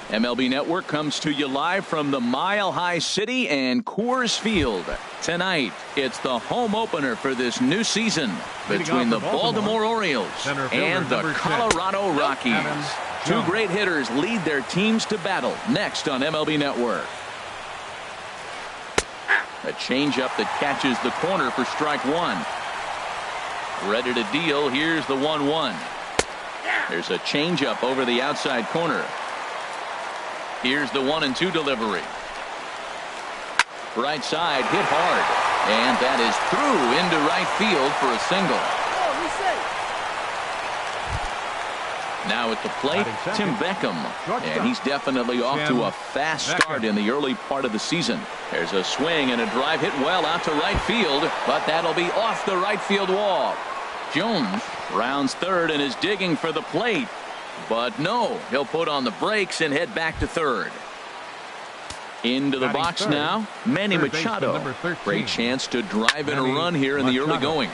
MLB Network comes to you live from the Mile High City and Coors Field. Tonight, it's the home opener for this new season between the Baltimore Orioles and the Colorado Rockies. Two great hitters lead their teams to battle next on MLB Network. A changeup that catches the corner for strike one. Ready to deal. Here's the 1-1. There's a changeup over the outside corner. Here's the 1-2 delivery. Right side hit hard, and that is through into right field for a single. Now at the plate, Tim Beckham, and he's definitely off to a fast start in the early part of the season. There's a swing and a drive hit well out to right field, but that'll be off the right field wall. Jones rounds third and is digging for the plate. But no, he'll put on the brakes and head back to third. Into the box now, Manny Machado. Great chance to drive in a run here in the early going.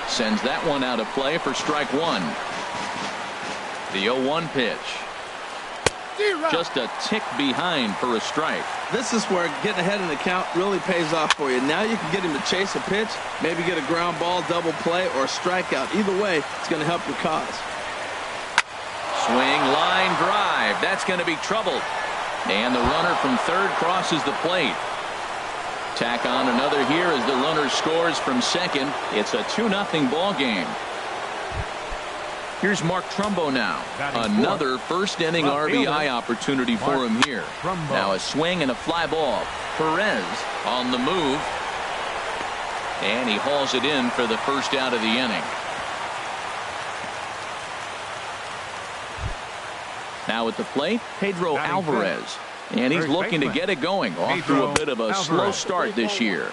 Sends that one out of play for strike one. The 0-1 pitch. Just a tick behind for a strike. This is where getting ahead in the count really pays off for you. Now you can get him to chase a pitch, maybe get a ground ball, double play, or a strikeout. Either way, it's going to help your cause. Swing, line drive. That's going to be trouble. And the runner from third crosses the plate. Tack on another here as the runner scores from second. It's a 2-0 ball game. Here's Mark Trumbo now. Another first inning RBI opportunity for him here. Now a swing and a fly ball. Perez on the move. And he hauls it in for the first out of the inning. Now at the plate, Pedro Alvarez. And he's looking to get it going. Off to a bit of a slow start this year.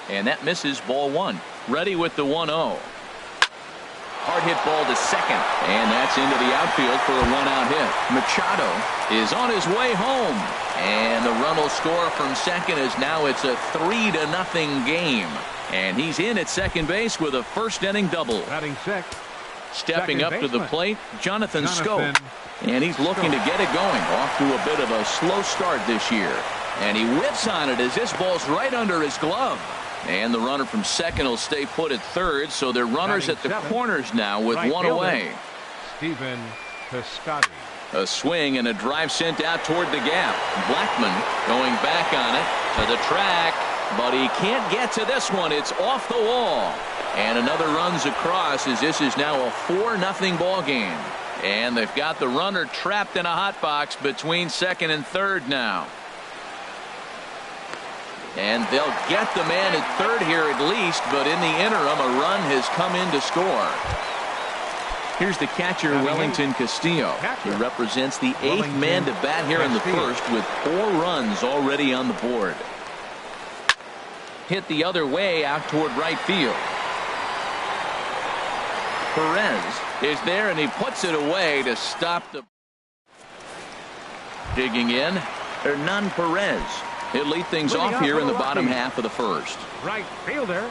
And that misses, ball one. Ready with the 1-0. Hard hit ball to second. And that's into the outfield for a 1-out hit. Machado is on his way home. And the run will score from second as now it's a 3-0 game. And he's in at second base with a first inning double. Stepping up to the plate, Jonathan Schoop. And he's looking to get it going. Off to a bit of a slow start this year. And he whips on it as this ball's right under his glove. And the runner from second will stay put at third, so they're runners at the corners now with one away. Stephen Piscotty. A swing and a drive sent out toward the gap. Blackman going back on it to the track, but he can't get to this one. It's off the wall. And another runs across as this is now a 4-0 ball game. And they've got the runner trapped in a hot box between second and third now. And they'll get the man at third here at least, but in the interim, a run has come in to score. Here's the catcher, Wellington Castillo. He represents the 8th man to bat here in the first with 4 runs already on the board. Hit the other way out toward right field. Perez is there, and he puts it away to stop the... Digging in, Hernan Perez. He'll lead things off here in the bottom half of the first. Right fielder,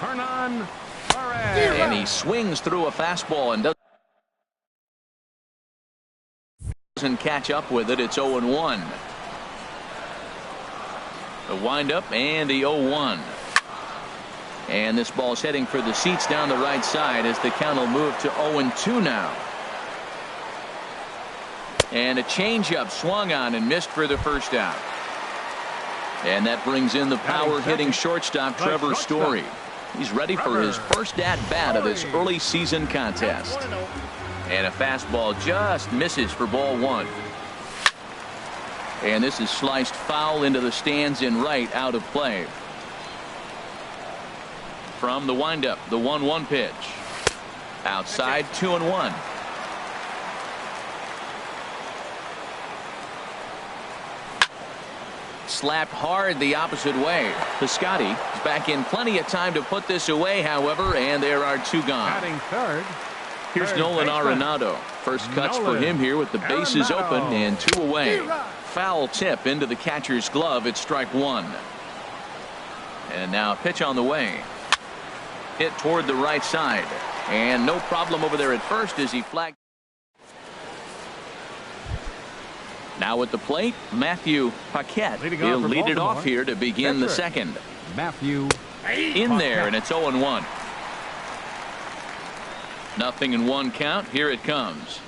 Hernan Perez. And he swings through a fastball and doesn't catch up with it. It's 0-1. The windup and the 0-1. And this ball's heading for the seats down the right side as the count will move to 0-2 now. And a changeup swung on and missed for the first out. And that brings in the power-hitting shortstop Trevor Story. He's ready for his first at-bat of this early season contest. And a fastball just misses for ball one. And this is sliced foul into the stands in right, out of play. From the windup, the 1-1 pitch. Outside, 2-1. Slapped hard the opposite way. Piscotty is back in plenty of time to put this away, however, and there are 2 gone. Batting third. Here's Nolan Arenado. First cuts for him here with the bases open and 2 away. Foul tip into the catcher's glove. It's strike 1. And now a pitch on the way. Hit toward the right side. And no problem over there at first as he flagged. Now at the plate, Matthew Paquette. He'll lead it off here to begin the second. Matthew in there, and it's 0-1. Nothing in one count. Here it comes.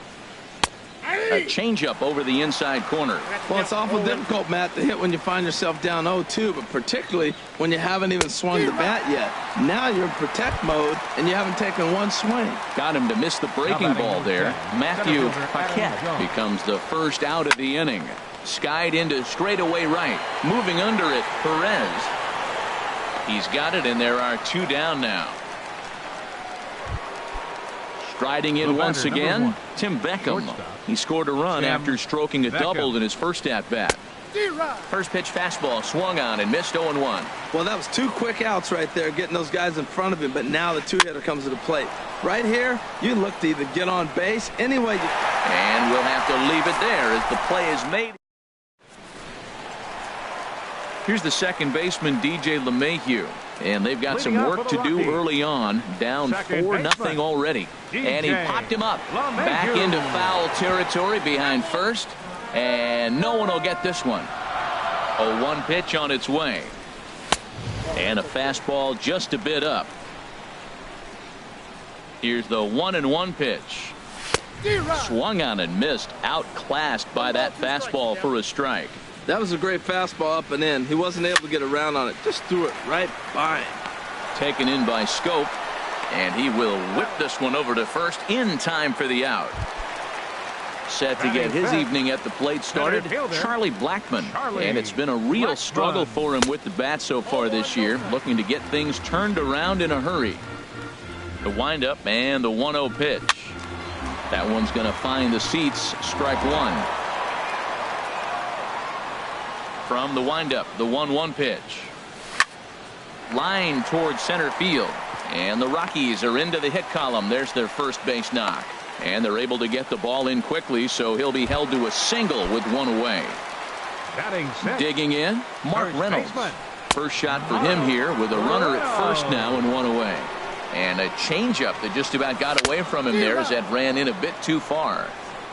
A changeup over the inside corner. Well, it's awful difficult, Matt, to hit when you find yourself down 0-2, but particularly when you haven't even swung the bat yet. Now you're in protect mode, and you haven't taken one swing. Got him to miss the breaking ball there. Matthew Paquette becomes the first out of the inning. Skied into straightaway right. Moving under it, Perez. He's got it, and there are 2 down now. Striding in once again, Tim Beckham. He scored a run after stroking a double in his first at-bat. First pitch fastball swung on and missed 0-1. Well, that was 2 quick outs right there, getting those guys in front of him, but now the 2-hitter comes to the plate. Right here, you look to either get on base anyway. And we'll have to leave it there as the play is made. Here's the second baseman, DJ LeMahieu. And they've got some work to do early on. Down 4-0 already. And he popped him up. Back into foul territory behind first. And no one will get this one. A 1 pitch on its way. And a fastball just a bit up. Here's the 1-1 pitch. Swung on and missed. Outclassed by that fastball for a strike. That was a great fastball up and in. He wasn't able to get around on it. Just threw it right by him. Taken in by Scope. And he will whip this one over to first in time for the out. Set to get his evening at the plate started, Charlie Blackmon. And it's been a real struggle for him with the bat so far this year. Looking to get things turned around in a hurry. The windup and the 1-0 pitch. That one's going to find the seats. Strike 1. From the windup, the 1-1 pitch. Line towards center field. And the Rockies are into the hit column. There's their first base knock. And they're able to get the ball in quickly, so he'll be held to a single with 1 away. Digging in, Mark Reynolds. First shot for him here with a runner at first now and 1 away. And a changeup that just about got away from him there as that ran in a bit too far.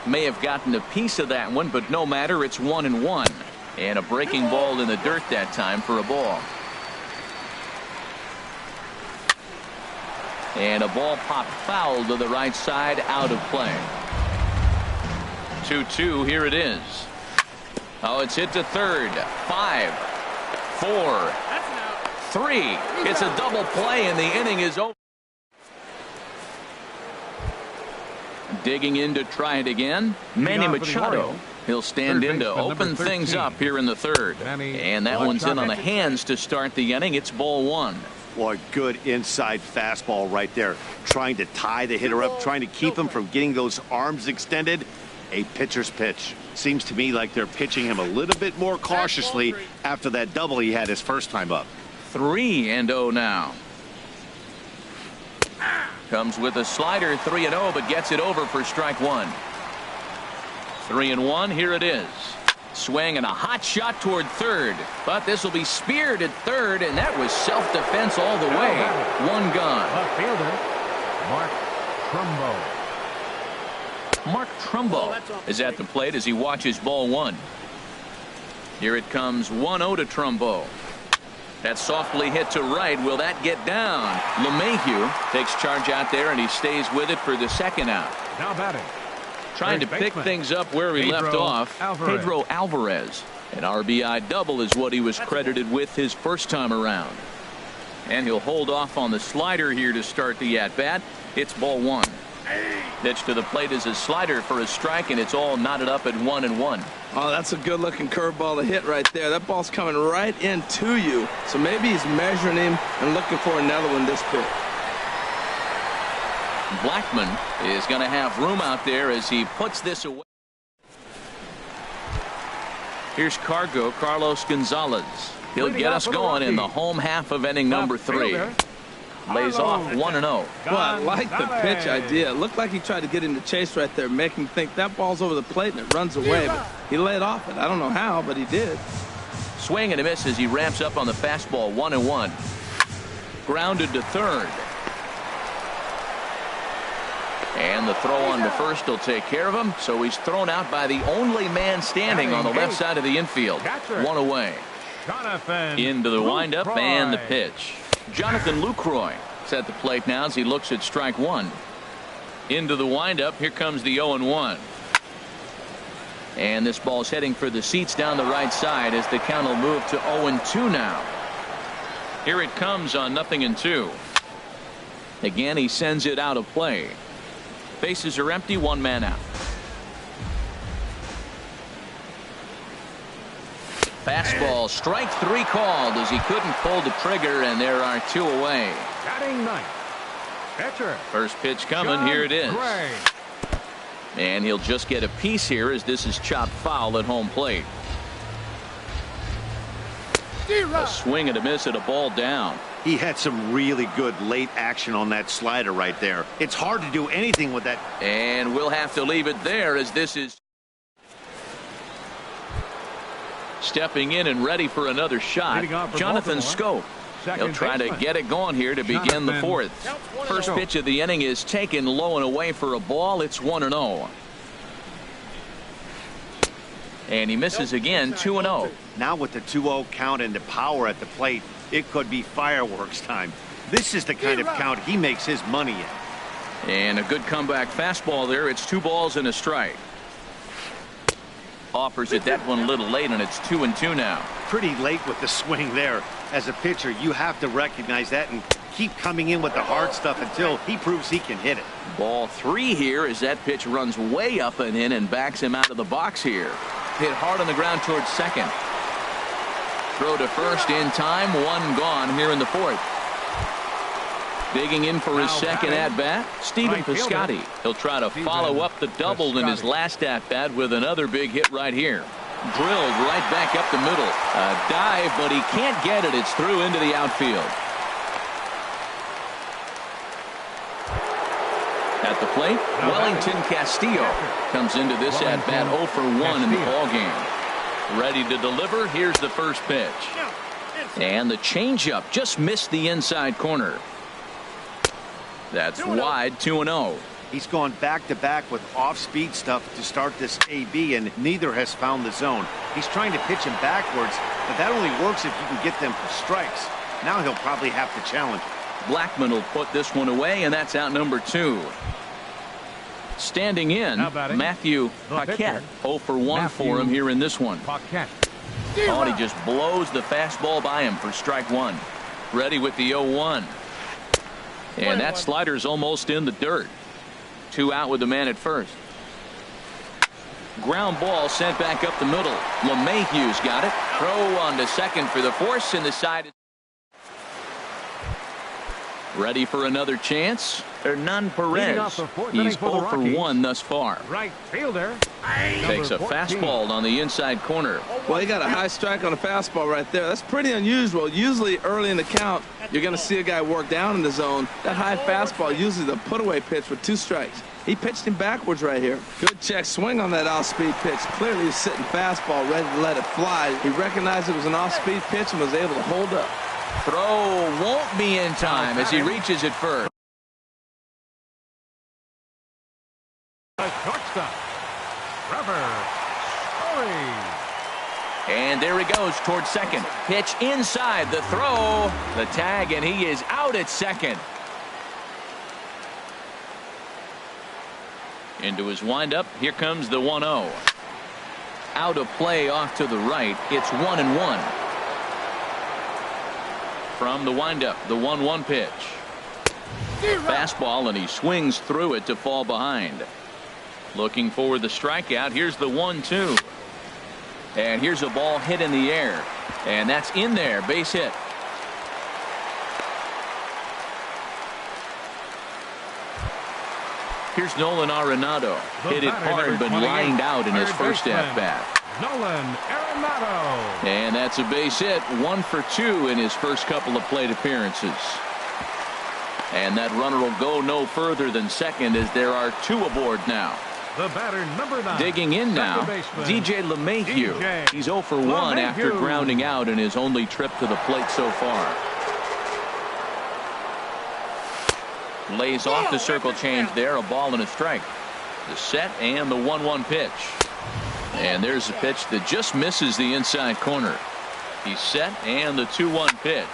May have gotten a piece of that one, but no matter, it's 1-1. And a breaking ball in the dirt that time for a ball. And a ball popped foul to the right side, out of play. 2-2, here it is. Oh, it's hit to third. 5, 4, 3. It's a double play, and the inning is over. Digging in to try it again, Manny Machado. He'll stand in to open things up here in the third. And that one's in on the hands to start the inning. It's ball 1. Well, a good inside fastball right there. Trying to tie the hitter up, trying to keep him from getting those arms extended. A pitcher's pitch. Seems to me like they're pitching him a little bit more cautiously after that double he had his first time up. 3-0 now. Comes with a slider, 3-0, but gets it over for strike 1. 3-1, here it is. Swing and a hot shot toward third, but this will be speared at third, and that was self-defense all the way. 1 gone. Left fielder, Mark Trumbo. Mark Trumbo is at the plate as he watches ball 1. Here it comes, 1-0 to Trumbo. That softly hit to right. Will that get down? LeMahieu takes charge out there, and he stays with it for the second out. Now batting. Trying to pick things up where he left off, Pedro Alvarez. An RBI double is what he was credited with his first time around. And he'll hold off on the slider here to start the at-bat. It's ball 1. Pitch to the plate is a slider for a strike, and it's all knotted up at 1-1. Oh, that's a good-looking curveball to hit right there. That ball's coming right into you. So maybe he's measuring him and looking for another one this pitch. Blackmon is going to have room out there as he puts this away. Here's Carlos Gonzalez. He'll get us going in the home half of inning number 3. Lays off 1-0. Well, I like the pitch idea. It looked like he tried to get into chase right there, make him think that ball's over the plate and it runs away. But he laid off it. I don't know how, but he did. Swing and a miss as he ramps up on the fastball. 1-1. Grounded to third. And the throw on to first will take care of him. So he's thrown out by the only man standing on the left side of the infield. One away. Into the windup and the pitch. Jonathan Lucroy is at the plate now as he looks at strike one. Into the windup. Here comes the 0-1. And this ball's heading for the seats down the right side as the count will move to 0-2 now. Here it comes on 0-2. Again, he sends it out of play. Bases are empty, one man out. Fastball, strike three called as he couldn't pull the trigger, and there are two away. Batting ninth. Pitcher. First pitch coming. Here it is. Gray. And he'll just get a piece here as this is chopped foul at home plate. A swing and a miss at a ball down. He had some really good late action on that slider right there. It's hard to do anything with that. And we'll have to leave it there as this is stepping in and ready for another shot. Jonathan Scope. He'll try to get it going here to begin the fourth. First pitch of the inning is taken low and away for a ball. It's 1-0. And he misses again, 2-0. Now with the 2-0 count and the power at the plate, it could be fireworks time. This is the kind of count he makes his money in. And a good comeback fastball there. It's 2 balls and a strike. Offers it that one a little late, and it's 2-2 now. Pretty late with the swing there. As a pitcher, you have to recognize that and keep coming in with the hard stuff until he proves he can hit it. Ball 3 here as that pitch runs way up and in and backs him out of the box here. Hit hard on the ground towards second. Throw to first in time. One gone here in the fourth. Digging in for his second at-bat, Stephen Piscotty. He'll try to follow up the double in his last at-bat with another big hit right here. Drilled right back up the middle. A dive, but he can't get it. It's through into the outfield. At the plate, Wellington Castillo comes into this at-bat 0 for 1 in the ballgame. Ready to deliver. Here's the first pitch. And the changeup just missed the inside corner. That's wide, 2-0. He's gone back-to-back with off-speed stuff to start this AB, and neither has found the zone. He's trying to pitch him backwards, but that only works if you can get them for strikes. Now he'll probably have to challenge. Blackman will put this one away, and that's out number 2. Standing in, Matthew Paquette. 0 for 1 for him here in this one. Oh, and he just blows the fastball by him for strike 1. Ready with the 0-1. And that slider's almost in the dirt. 2 out with the man at first. Ground ball sent back up the middle. LeMahieu's got it. Throw on to second for the force, and the side. Ready for another chance? Hernan Perez. He's 0 for 1 thus far. Right fielder. Takes a fastball on the inside corner. Well, he got a high strike on a fastball right there. That's pretty unusual. Usually early in the count, you're going to see a guy work down in the zone. That high fastball usually the put-away pitch with 2 strikes. He pitched him backwards right here. Good check swing on that off-speed pitch. Clearly he's sitting fastball ready to let it fly. He recognized it was an off-speed pitch and was able to hold up. Throw won't be in time as he reaches it first. Shortstop. Trevor Story. And there he goes towards second. Pitch inside the throw. The tag, and he is out at second. Into his windup. Here comes the 1-0. Out of play off to the right. It's 1-1. From the windup, the 1-1 pitch. Fastball, and he swings through it to fall behind. Looking for the strikeout. Here's the 1-2. And here's a ball hit in the air. And that's in there. Base hit. Here's Nolan Arenado. Hit it hard, but lined out in his first at-bat. Nolan Arenado. And that's a base hit. 1 for 2 in his first couple of plate appearances. And that runner will go no further than second as there are 2 aboard now. The batter, number 9. Digging in now, DJ LeMahieu. He's 0 for 1 after grounding out in his only trip to the plate so far. Lays off the circle change there. A ball and a strike. The set and the 1-1 pitch. And there's a pitch that just misses the inside corner. He's set and the 2-1 pitch.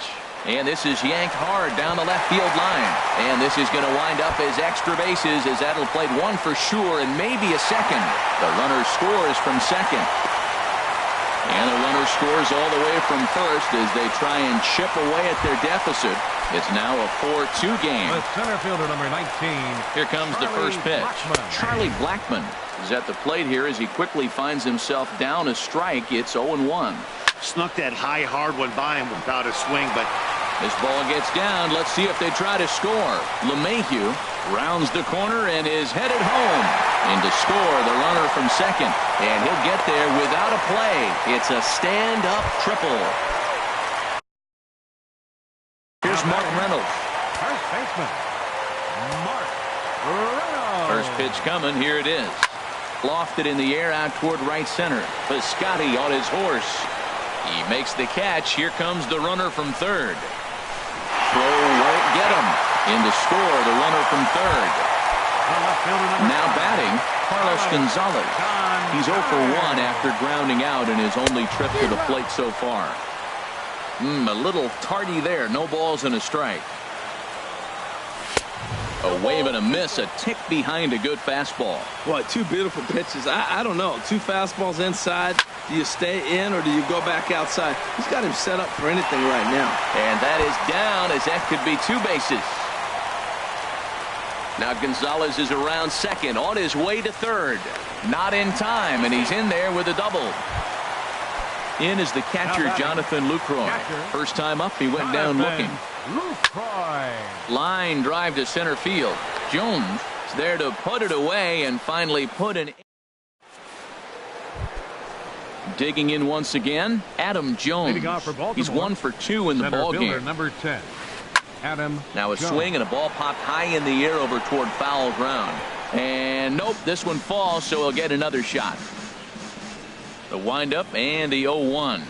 And this is yanked hard down the left field line. And this is going to wind up as extra bases, as that'll play one for sure and maybe a second. The runner scores from second. And the runner scores all the way from first as they try and chip away at their deficit. It's now a 4-2 game. The center fielder, number 19. Here comes the first pitch. Charlie Blackmon is at the plate here as he quickly finds himself down a strike. It's 0-1. Snuck that high hard one by him without a swing, but this ball gets down. Let's see if they try to score. LeMahieu rounds the corner and is headed home. And to score, the runner from second. And he'll get there without a play. It's a stand-up triple. Here's Mark Reynolds. First baseman, Mark Reynolds. First pitch coming. Here it is. Lofted in the air out toward right center. Piscotty on his horse. He makes the catch. Here comes the runner from third. Throw won't get him. In to score, the runner from third. Now batting, Carlos Gonzalez. He's 0 for 1 after grounding out in his only trip to the plate so far. A little tardy there. No balls and a strike. A wave and a miss, a tick behind a good fastball. Boy, two beautiful pitches. I don't know. Two fastballs inside. Do you stay in or do you go back outside? He's got him set up for anything right now. And that is down, as that could be two bases. Now Gonzalez is around second, on his way to third. Not in time, and he's in there with a double. In is the catcher, Jonathan Lucroy. First time up, he went down looking. Line drive to center field. Jones is there to put it away and finally put an. Digging in once again, Adam Jones. He's 1 for 2 in the ball game. Number 10, Adam. Now a swing and a ball popped high in the air over toward foul ground. And nope, this one falls, so he'll get another shot. The windup and the 0-1.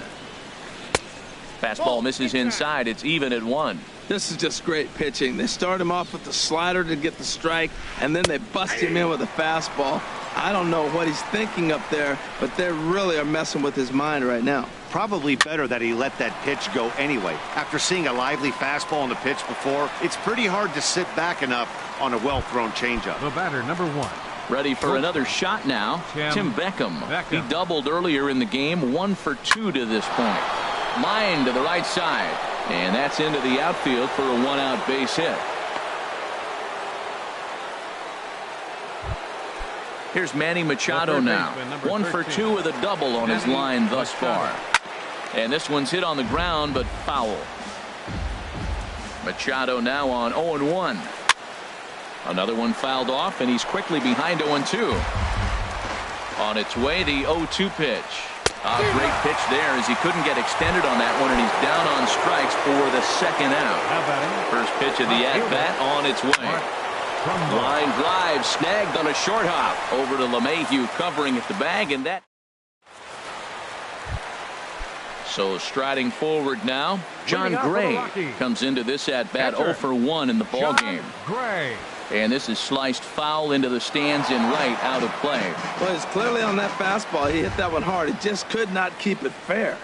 Fastball misses inside. It's even at 1. This is just great pitching. They start him off with the slider to get the strike, and then they bust him in with a fastball. I don't know what he's thinking up there, but they really are messing with his mind right now. probably better that he let that pitch go anyway. After seeing a lively fastball on the pitch before, it's pretty hard to sit back enough on a well-thrown changeup. The batter, number 1. Ready for another shot now. Tim Beckham. He doubled earlier in the game, 1 for 2 to this point. Line to the right side, and that's into the outfield for a 1-out base hit. Here's Manny Machado now. 1 for 2 with a double on his line thus far. And this one's hit on the ground, but foul. Machado now on 0-1. Another one fouled off, and he's quickly behind 0-2. On its way, the 0-2 pitch. A great pitch there as he couldn't get extended on that one, and he's down on strikes for the second out. First pitch of the at-bat on its way. Line drive snagged on a short hop over to LeMahieu covering at the bag, and that. So striding forward now, John Gray comes into this at-bat 0 for 1 in the ball game. And this is sliced foul into the stands in right, out of play. Well, he's clearly on that fastball. He hit that one hard. He just could not keep it fair.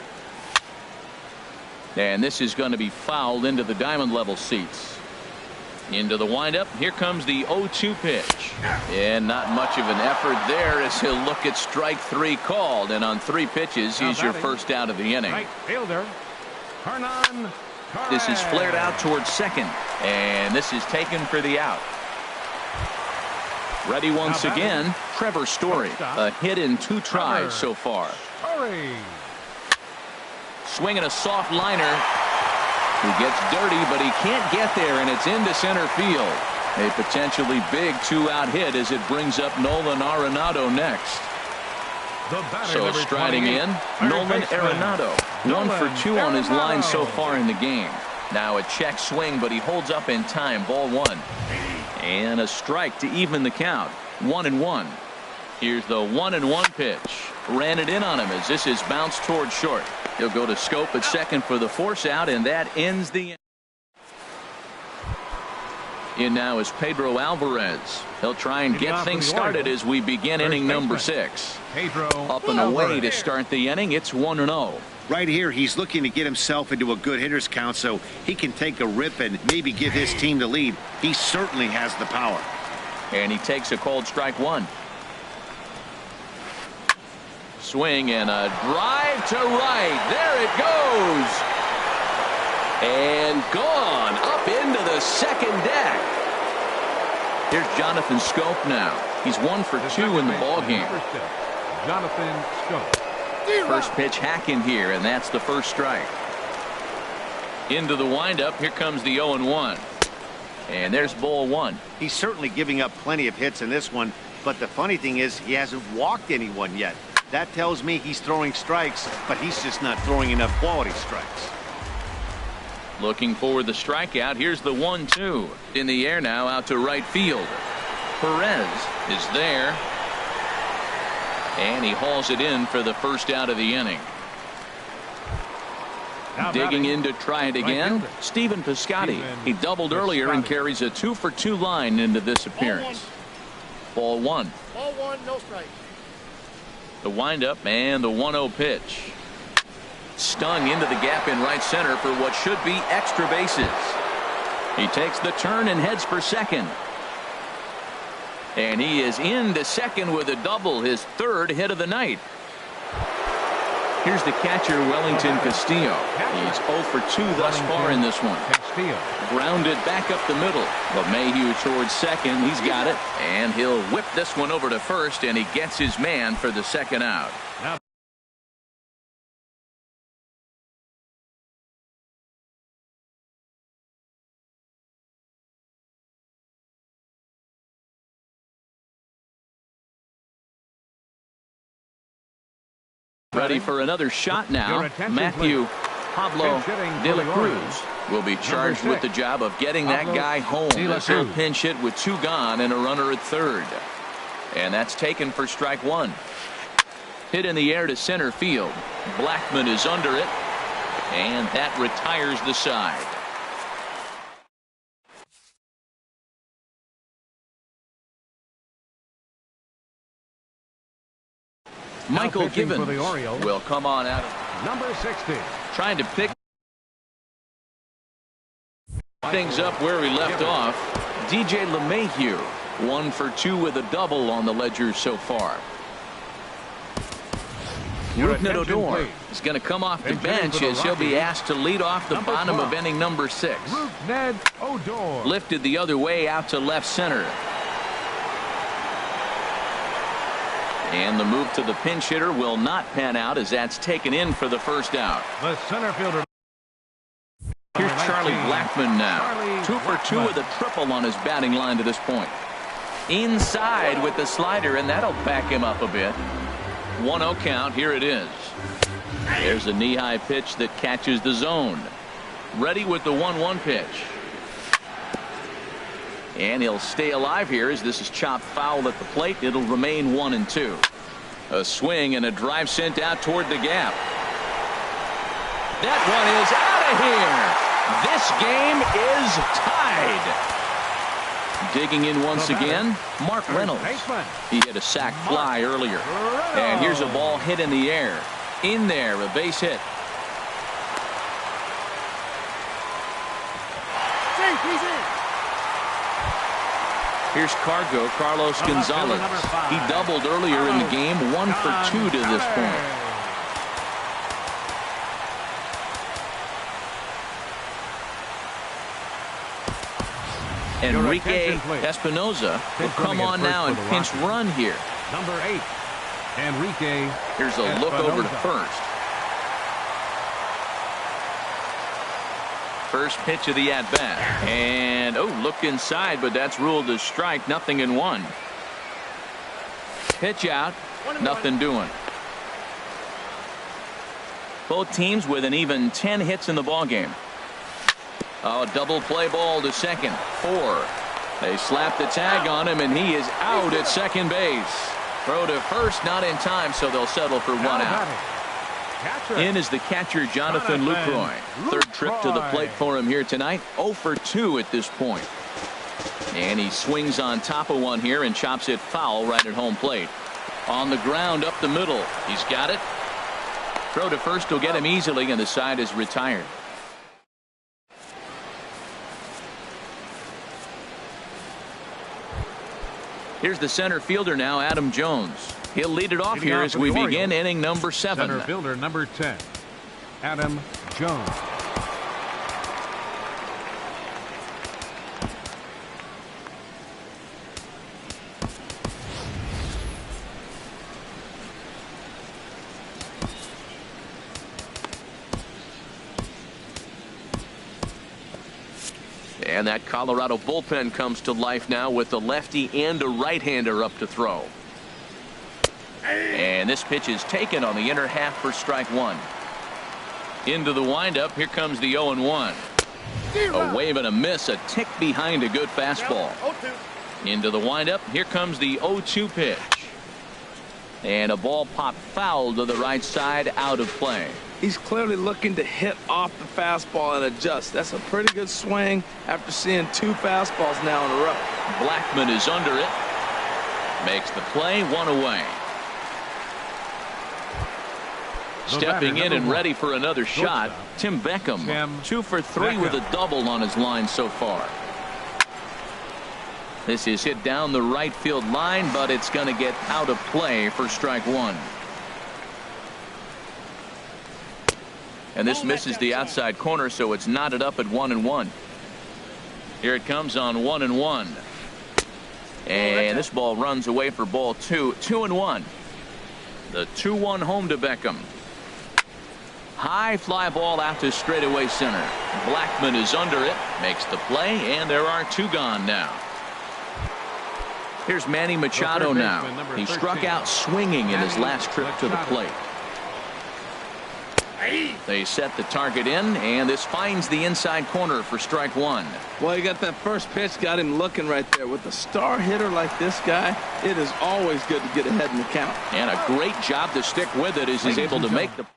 And this is going to be fouled into the diamond level seats. Into the windup. Here comes the 0-2 pitch. And not much of an effort there as he'll look at strike 3 called. And on 3 pitches, he's your first out of the inning. Right fielder, Hernan. This is flared out towards second. And this is taken for the out. Ready once again, Trevor Story. A hit in 2 tries so far. Swinging a soft liner. He gets dirty, but he can't get there, and it's into center field. A potentially big 2-out hit as it brings up Nolan Arenado next. So striding in, Nolan Arenado. 1 for 2 on his line so far in the game. Now a check swing, but he holds up in time. Ball 1. And a strike to even the count. 1-1. Here's the 1-1 pitch. Ran it in on him as this is bounced toward short. He'll go to scope at second for the force out, and that ends the. In now is Pedro Alvarez. He'll try and get things started as we begin inning number 6. Pedro Up and away to start the inning. It's 1-0. Right here, he's looking to get himself into a good hitter's count so he can take a rip and maybe give his team the lead. He certainly has the power. And he takes a called strike 1. Swing and a drive to right. There it goes. And gone up into the second deck. Here's Jonathan Scope now. He's 1 for 2 in the ballgame. Jonathan Scope. First pitch hacking here, and that's the first strike. Into the windup. Here comes the 0-1. And there's ball 1. He's certainly giving up plenty of hits in this one, but the funny thing is he hasn't walked anyone yet. That tells me he's throwing strikes, but he's just not throwing enough quality strikes. Looking for the strikeout. Here's the 1-2. In the air now out to right field. Perez is there. And he hauls it in for the first out of the inning. Digging in to try it again. Stephen Piscotty. He doubled earlier and carries a 2 for 2 line into this appearance. Ball 1. Ball 1, no strike. The windup and the 1-0 pitch. Stung into the gap in right center for what should be extra bases. He takes the turn and heads for second. And he is into second with a double, his 3rd hit of the night. Here's the catcher, Wellington Castillo. He's 0 for 2 thus far in this one. Grounded back up the middle. LeMahieu towards second. He's got it. And he'll whip this one over to first, and he gets his man for the second out. Ready for another shot now. Matthew Pablo de la Cruz will be charged with the job of getting that guy home. As he'll pinch hit with 2 gone and a runner at third. And that's taken for strike 1. Hit in the air to center field. Blackman is under it. And that retires the side. Michael Givens will come on out. Number 60. Trying to pick things up where he left off. DJ LeMahieu 1 for 2 with a double on the ledger so far. Rougned Odor is going to come off the bench as he'll be asked to lead off the bottom of inning number 6. Rougned Odor. Lifted the other way out to left center. And the move to the pinch hitter will not pan out as that's taken in for the first out. The center fielder. Here's Charlie Blackman now. 2 for 2 with a triple on his batting line to this point. Inside with the slider, and that'll back him up a bit. 1-0 count. Here it is. There's a knee-high pitch that catches the zone. Ready with the 1-1 pitch. And he'll stay alive here as this is chopped foul at the plate. It'll remain 1-2. A swing and a drive sent out toward the gap. That one is out of here. This game is tied. Digging in once again, Mark Reynolds. He hit a sac fly earlier. And here's a ball hit in the air. In there, a base hit. Here's Carlos Gonzalez. He doubled earlier in the game, 1 for 2 to this point. Enrique Espinoza will come on now and pinch run here. Number 8, Enrique. Here's a look over to first. First pitch of the at-bat. And, look inside, but that's ruled as strike. 0-1. Pitch out. Nothing doing. Both teams with an even 10 hits in the ballgame. Double play ball to second. 4. They slap the tag on him, and he is out at second base. Throw to first, not in time, so they'll settle for 1 out. In is the catcher, Jonathan Lucroy. Third trip to the plate for him here tonight. 0 for 2 at this point. And he swings on top of one here and chops it foul right at home plate. On the ground up the middle. He's got it. Throw to first will get him easily, and the side is retired. Here's the center fielder now, Adam Jones. He'll lead it off here as we begin inning number 7. Center fielder number 10, Adam Jones. And that Colorado bullpen comes to life now with a lefty and a right-hander up to throw. And this pitch is taken on the inner half for strike 1. Into the windup. Here comes the 0-1. A wave and a miss, a tick behind a good fastball. Into the windup. Here comes the 0-2 pitch. And a ball popped foul to the right side, out of play. He's clearly looking to hit off the fastball and adjust. That's a pretty good swing after seeing 2 fastballs now in a row. Blackman is under it. Makes the play, 1 away. Stepping in and ready for another shot, Tim Beckham. 2 for 3 with a double on his line so far. This is hit down the right field line, but it's going to get out of play for strike 1. And this misses the outside corner, so it's knotted up at 1-1. Here it comes on 1-1. And this ball runs away for ball 2. 2-1. The 2-1 home to Beckham. High fly ball out to straightaway center. Blackman is under it, makes the play, and there are 2 gone now. Here's Manny Machado now. He struck out swinging in his last trip to the plate. They set the target in, and this finds the inside corner for strike 1. Well, you got that first pitch, got him looking right there. With a star hitter like this guy, it is always good to get ahead in the count. And a great job to stick with it as he's able to make the.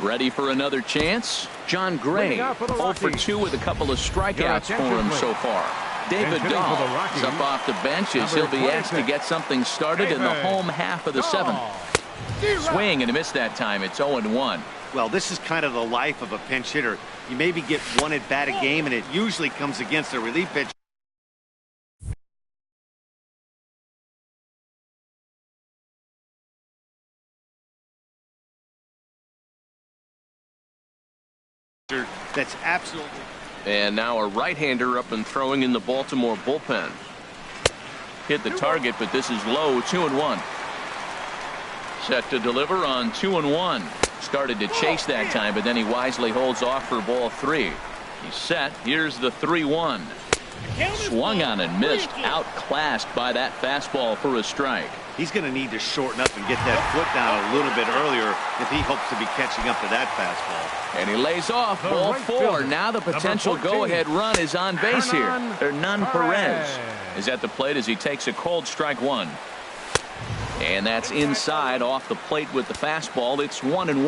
Ready for another chance? John Gray, 0 for 2 with a couple of strikeouts for him so far. David Dahl is up off the bench as he'll be asked to get something started in the home half of the 7th. Swing and a miss that time. It's 0-1. Well, this is kind of the life of a pinch hitter. You maybe get 1 at bat a game, and it usually comes against a relief pitcher. That's absolutely. And now a right-hander up and throwing in the Baltimore bullpen. Hit the target, but this is low. 2-1. Set to deliver on 2-1. Started to chase that time, but then he wisely holds off for ball 3. He's set. Here's the 3-1. Swung on and missed. Outclassed by that fastball for a strike. He's going to need to shorten up and get that foot down a little bit earlier if he hopes to be catching up to that fastball. And he lays off ball 4. Now the potential go-ahead run is on base here. Hernan Perez is at the plate as he takes a cold strike 1. And that's inside off the plate with the fastball. It's 1-1.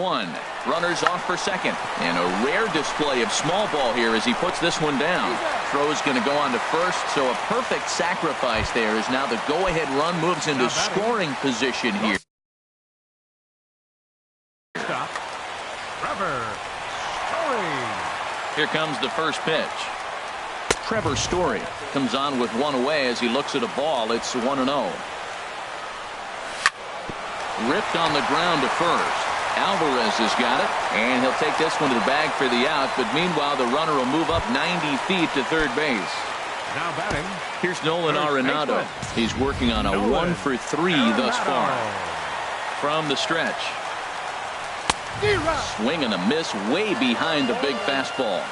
Runners off for second. And a rare display of small ball here as he puts this one down. Throw's going to go on to first, so a perfect sacrifice there as now the go-ahead run moves into scoring position here. Stop. Trevor Story. Here comes the first pitch. Trevor Story comes on with 1 away as he looks at a ball. It's 1-0. Ripped on the ground to first. Alvarez has got it, and he'll take this one to the bag for the out, but meanwhile the runner will move up 90 feet to third base. Now batting. Here's Nolan Arenado. He's working on a 1 for 3 thus far. From the stretch. Swing and a miss way behind the big fastball.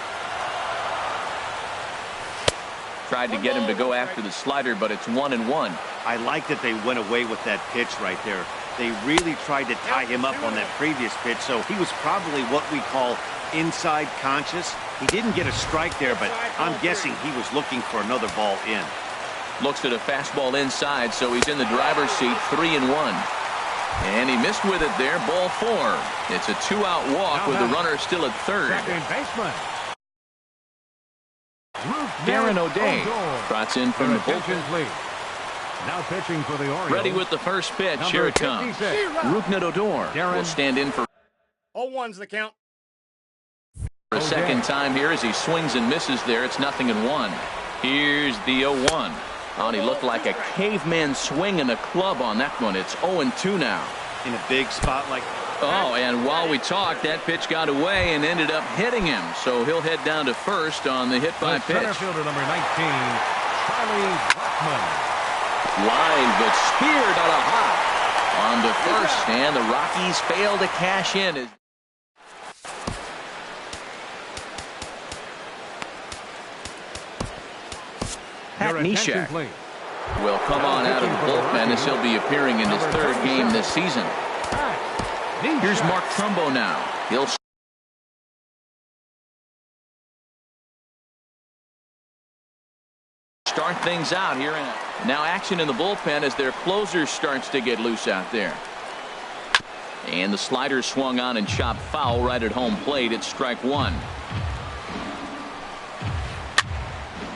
Tried to get him to go after the slider, but it's 1-1. I like that they went away with that pitch right there. They really tried to tie him up on that previous pitch, so he was probably what we call inside conscious. He didn't get a strike there, but I'm guessing he was looking for another ball in. Looks at a fastball inside, so he's in the driver's seat, 3-1. And he missed with it there, ball 4. It's a 2-out walk with the runner still at third. Second baseman. Darren O'Day trots in from the bullpen. Now pitching for the Orioles. Ready with the first pitch. Here it comes. Ruknet Odor will stand in for 0-1's the count. a second time here as he swings and misses there. It's 0-1. Here's the 0-1. Oh, and he looked like a caveman swinging a club on that one. It's 0-2 now. In a big spot like Oh, and while we talked, that pitch got away and ended up hitting him. So he'll head down to first on the hit by pitch. Center fielder number 19, Charlie Blackmon. Line, but speared on a hop on the first, and the Rockies fail to cash in. Pat Neshek will come on out of the bullpen as he'll be appearing in his third game this season. Here's Mark Trumbo now. He'll start things out here. Now action in the bullpen as their closer starts to get loose out there. And the slider swung on and chopped foul right at home plate. It's strike one.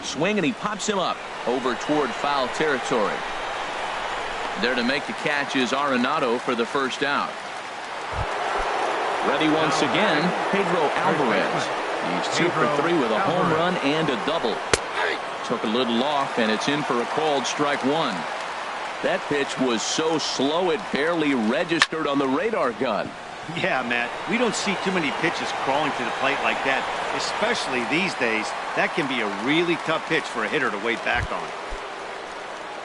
Swing, and he pops him up over toward foul territory. There to make the catch is Arenado for the first out. Ready once again, Pedro Alvarez. He's 2 for 3 with a home run and a double. Took a little off, and it's in for a called strike one. That pitch was so slow it barely registered on the radar gun. Yeah, Matt, we don't see too many pitches crawling to the plate like that, especially these days. That can be a really tough pitch for a hitter to wait back on.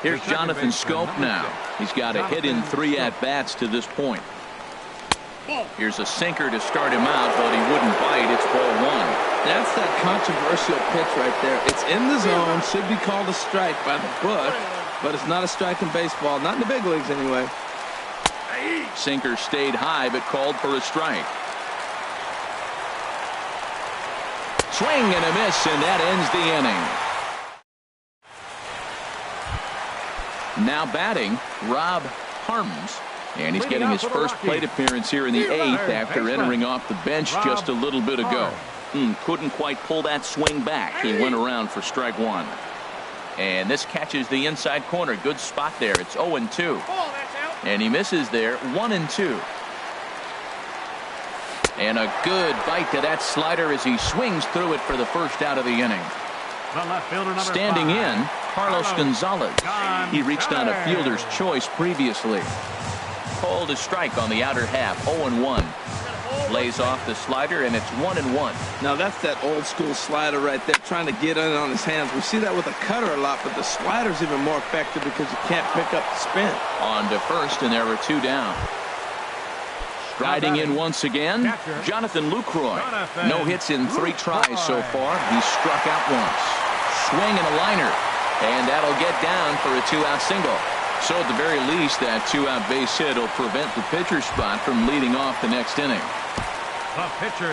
Here's Jonathan Scope now. He's got a hit in 3 at-bats to this point. Here's a sinker to start him out, but he wouldn't bite. It's ball one. That's that controversial pitch right there. It's in the zone, should be called a strike by the book, but it's not a strike in baseball, not in the big leagues anyway. Sinker stayed high, but called for a strike. Swing and a miss, and that ends the inning. Now batting, Rob Harms. And he's getting his first plate appearance here in the 8th after entering off the bench just a little bit ago. Couldn't quite pull that swing back. He went around for strike one. And this catches the inside corner. Good spot there. It's 0-2. And he misses there. 1-2. And a good bite to that slider as he swings through it for the first out of the inning. Standing in, Carlos Gonzalez. He reached on a fielder's choice previously. Called a strike on the outer half. 0-1. Lays off the slider, and it's 1-1. Now that's that old school slider right there, trying to get in on his hands. We see that with a cutter a lot, but the slider's even more effective because you can't pick up the spin. On to first, and there were 2 down. Striding in once again, Jonathan Lucroy. No hits in 3 tries so far. He's struck out once. Swing and a liner, and that'll get down for a 2-out single. So at the very least, that 2-out base hit will prevent the pitcher spot from leading off the next inning.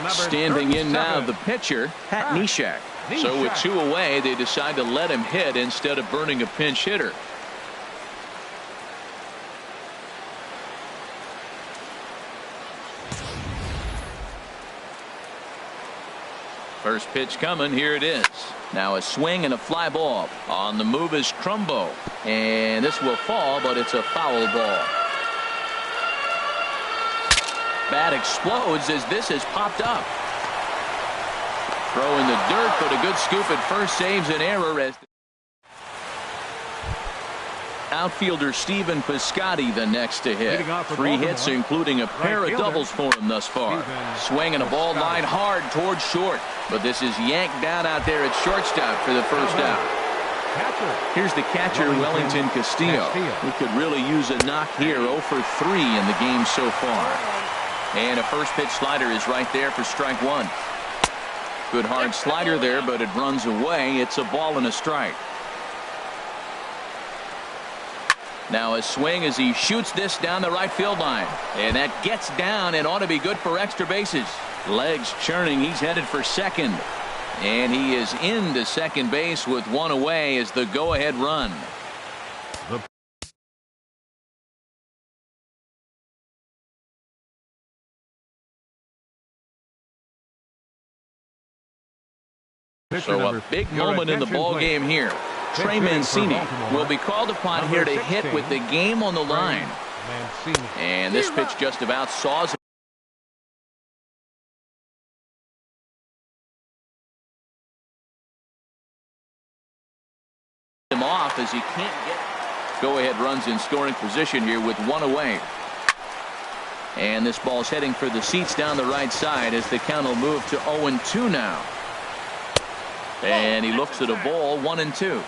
Standing in now, the pitcher, Pat Neshek. So with 2 away, they decide to let him hit instead of burning a pinch hitter. First pitch coming. Here it is. Now a swing and a fly ball. On the move is Trumbo. And this will fall, but it's a foul ball. Bat explodes as this has popped up. Throw in the dirt, but a good scoop at first saves an error as outfielder Stephen Piscotty the next to hit. 3 hits, including a pair of doubles for him thus far. Swinging a ball line hard towards short, but this is yanked down out there at shortstop for the first out. Here's the catcher, Wellington Castillo, who could really use a knock here. 0 for 3 in the game so far. And a first pitch slider is right there for strike one. Good hard slider there, but it runs away. It's a ball and a strike. Now a swing as he shoots this down the right field line. And that gets down and ought to be good for extra bases. Legs churning. He's headed for second. And he is into second base with 1 away as the go-ahead run. So a big moment in the ball game here. Trey Mancini will be called upon here to hit with the game on the line. And this pitch just about saws him off as he can't get. Go-ahead runs in scoring position here with one away. And this ball's heading for the seats down the right side as the count will move to 0-2 now. And he looks at a ball, 1-2.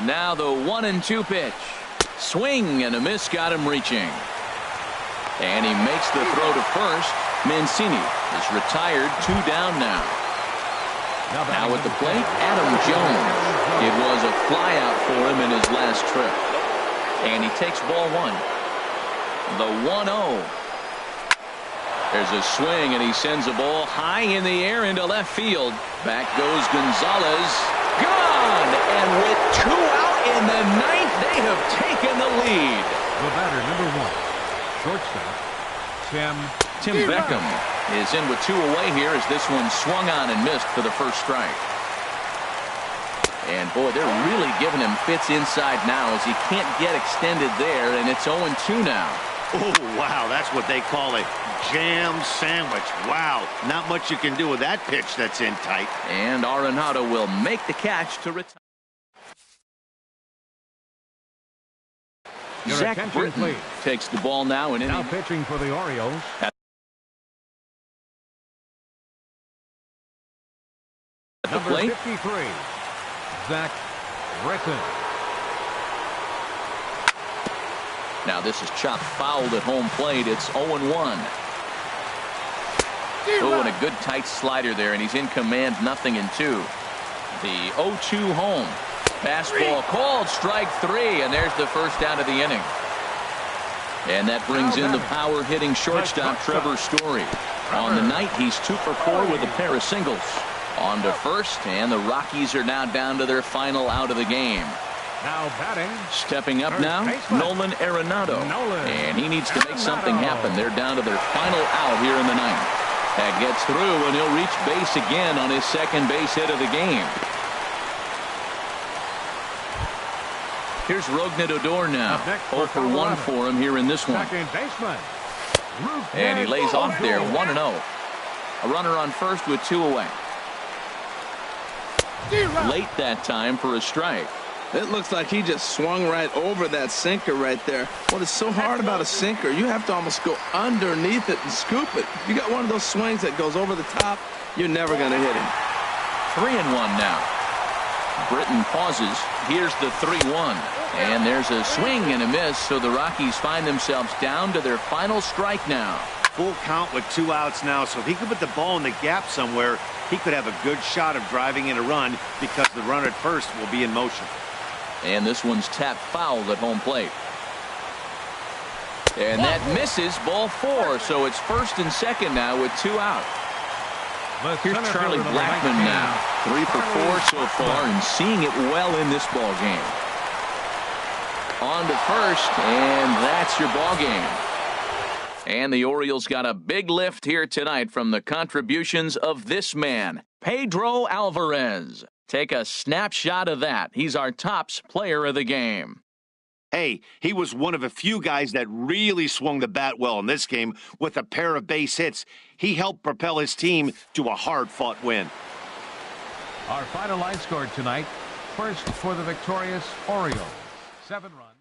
Now the 1-2 pitch. Swing and a miss got him reaching. And he makes the throw to first. Mancini is retired, 2 down now. Now at the plate, Adam Jones. It was a flyout for him in his last trip. And he takes ball 1. The 1-0. There's a swing, and he sends a ball high in the air into left field. Back goes Gonzalez. Gone! And with 2 out in the 9th, they have taken the lead. The batter, number 1, shortstop, Tim Beckham is in with 2 away here as this one swung on and missed for the first strike. And boy, they're really giving him fits inside now as he can't get extended there, and it's 0-2 now. Oh, wow, that's what they call a jam sandwich. Wow, not much you can do with that pitch that's in tight. And Arenado will make the catch to retire. Zach Britton takes the ball now and now pitching for the Orioles. At the plate, 53, Zach Britton. now this is chopped fouled at home plate. It's 0-1. Oh, and a good tight slider there, and he's in command, 0-2. The 0-2 home. Fastball called, strike 3, and there's the first out of the inning. And that brings in the power hitting shortstop Trevor Story. On the night, he's 2 for 4 with a pair of singles. On to first, and the Rockies are now down to their final out of the game. Now batting. Stepping up now, Nolan Arenado. And he needs to make something happen. They're down to their final out here in the 9th. That gets through, and he'll reach base again on his second base hit of the game. Here's Rougned Odor now. 0 for 1 for him here in this one. And he lays off there, 1-0. A runner on first with 2 away. Late that time for a strike. It looks like he just swung right over that sinker right there. What is so hard about a sinker, you have to almost go underneath it and scoop it. You got one of those swings that goes over the top, you're never going to hit him. 3-1 now. Britton pauses. Here's the 3-1. And there's a swing and a miss, so the Rockies find themselves down to their final strike now. Full count with 2 outs now, so if he could put the ball in the gap somewhere, he could have a good shot of driving in a run because the runner at first will be in motion. And this one's tapped foul at home plate. And that misses, ball 4, so it's first and second now with 2 out. Here's Charlie Blackmon now. 3 for 4 so far and seeing it well in this ball game. On to first, and that's your ball game. And the Orioles got a big lift here tonight from the contributions of this man, Pedro Alvarez. Take a snapshot of that. He's our tops player of the game. Hey, he was one of a few guys that really swung the bat well in this game with a pair of base hits. He helped propel his team to a hard-fought win. Our final line scored tonight. First for the victorious Orioles. 7 runs.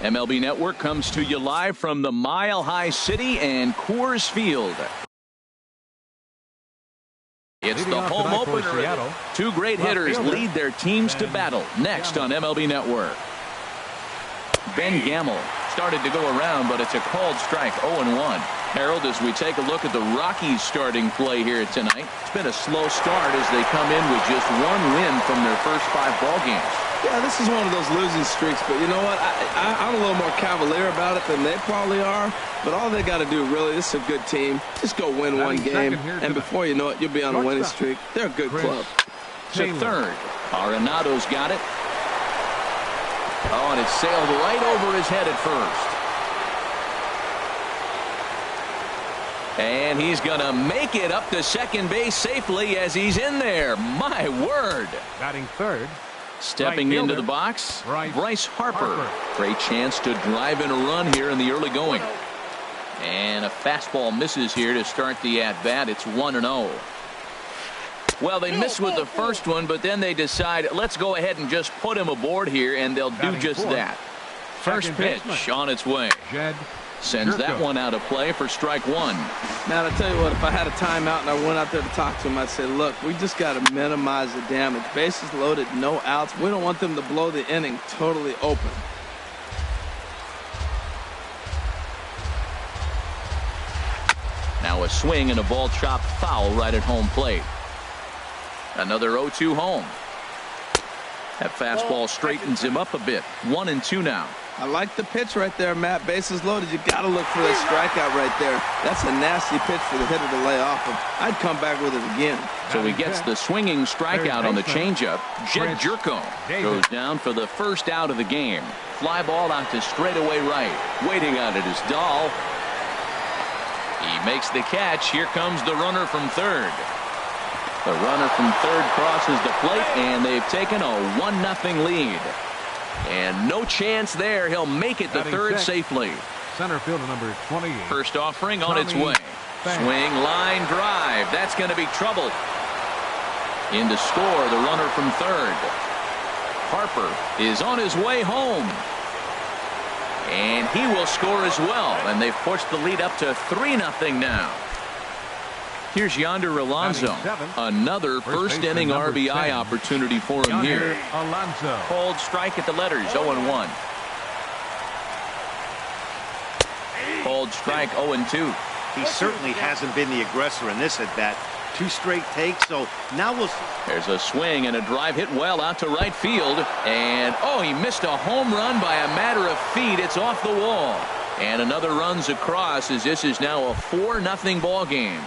MLB Network comes to you live from the Mile High City and Coors Field. It's the home opener. Two great hitters lead their teams to battle next on MLB Network. Ben Gamble started to go around, but it's a called strike. 0-1. Harold, as we take a look at the Rockies starting play here tonight, it's been a slow start as they come in with just one win from their first 5 ball games. Yeah, this is one of those losing streaks, but you know what? I'm a little more cavalier about it than they probably are, but all they got to do, really, this is a good team. Just go win one game, and before you know it, you'll be on a winning streak. They're a good club. To third, Arenado's got it. Oh, and it sailed right over his head at first. And he's going to make it up to second base safely as he's in there. My word. Batting third. Stepping into the box, Bryce Harper. Great chance to drive in a run here in the early going. And a fastball misses here to start the at-bat. It's 1-0. Well, they missed with the first one, but then they decide, let's go ahead and just put him aboard here, and they'll do just that. First pitch on its way. Sends that one out of play for strike one. Man, I tell you what, if I had a timeout and I went out there to talk to him, I'd say, look, we just got to minimize the damage. Bases loaded, no outs. We don't want them to blow the inning totally open. Now a swing and a ball chopped foul right at home plate. Another 0-2 home. That fastball straightens him up a bit. 1-2 now. I like the pitch right there, Matt. Bases loaded. You got to look for that strikeout right there. That's a nasty pitch for the hitter to lay off of. I'd come back with it again. So he gets the swinging strikeout on the changeup. Jed Jerko goes down for the first out of the game. Fly ball out to straightaway right. Waiting on it is Dahl. He makes the catch. Here comes the runner from third. The runner from third crosses the plate, and they've taken a 1-0 lead. And no chance there. He'll make it to third safely. Center fielder number 28. First offering on its way. Swing, line, drive. That's going to be trouble. In to score, the runner from third. Harper is on his way home. And he will score as well. And they've pushed the lead up to 3-0 now. Here's Yonder Alonso. Another first inning RBI opportunity for him here. Alonso. Cold strike at the letters. 0-1. Cold strike. 0-2. He certainly hasn't been the aggressor in this at bat. 2 straight takes, so now we'll see. There's a swing and a drive hit well out to right field. And, oh, he missed a home run by a matter of feet. It's off the wall. And another runs across as this is now a 4-0 ball game.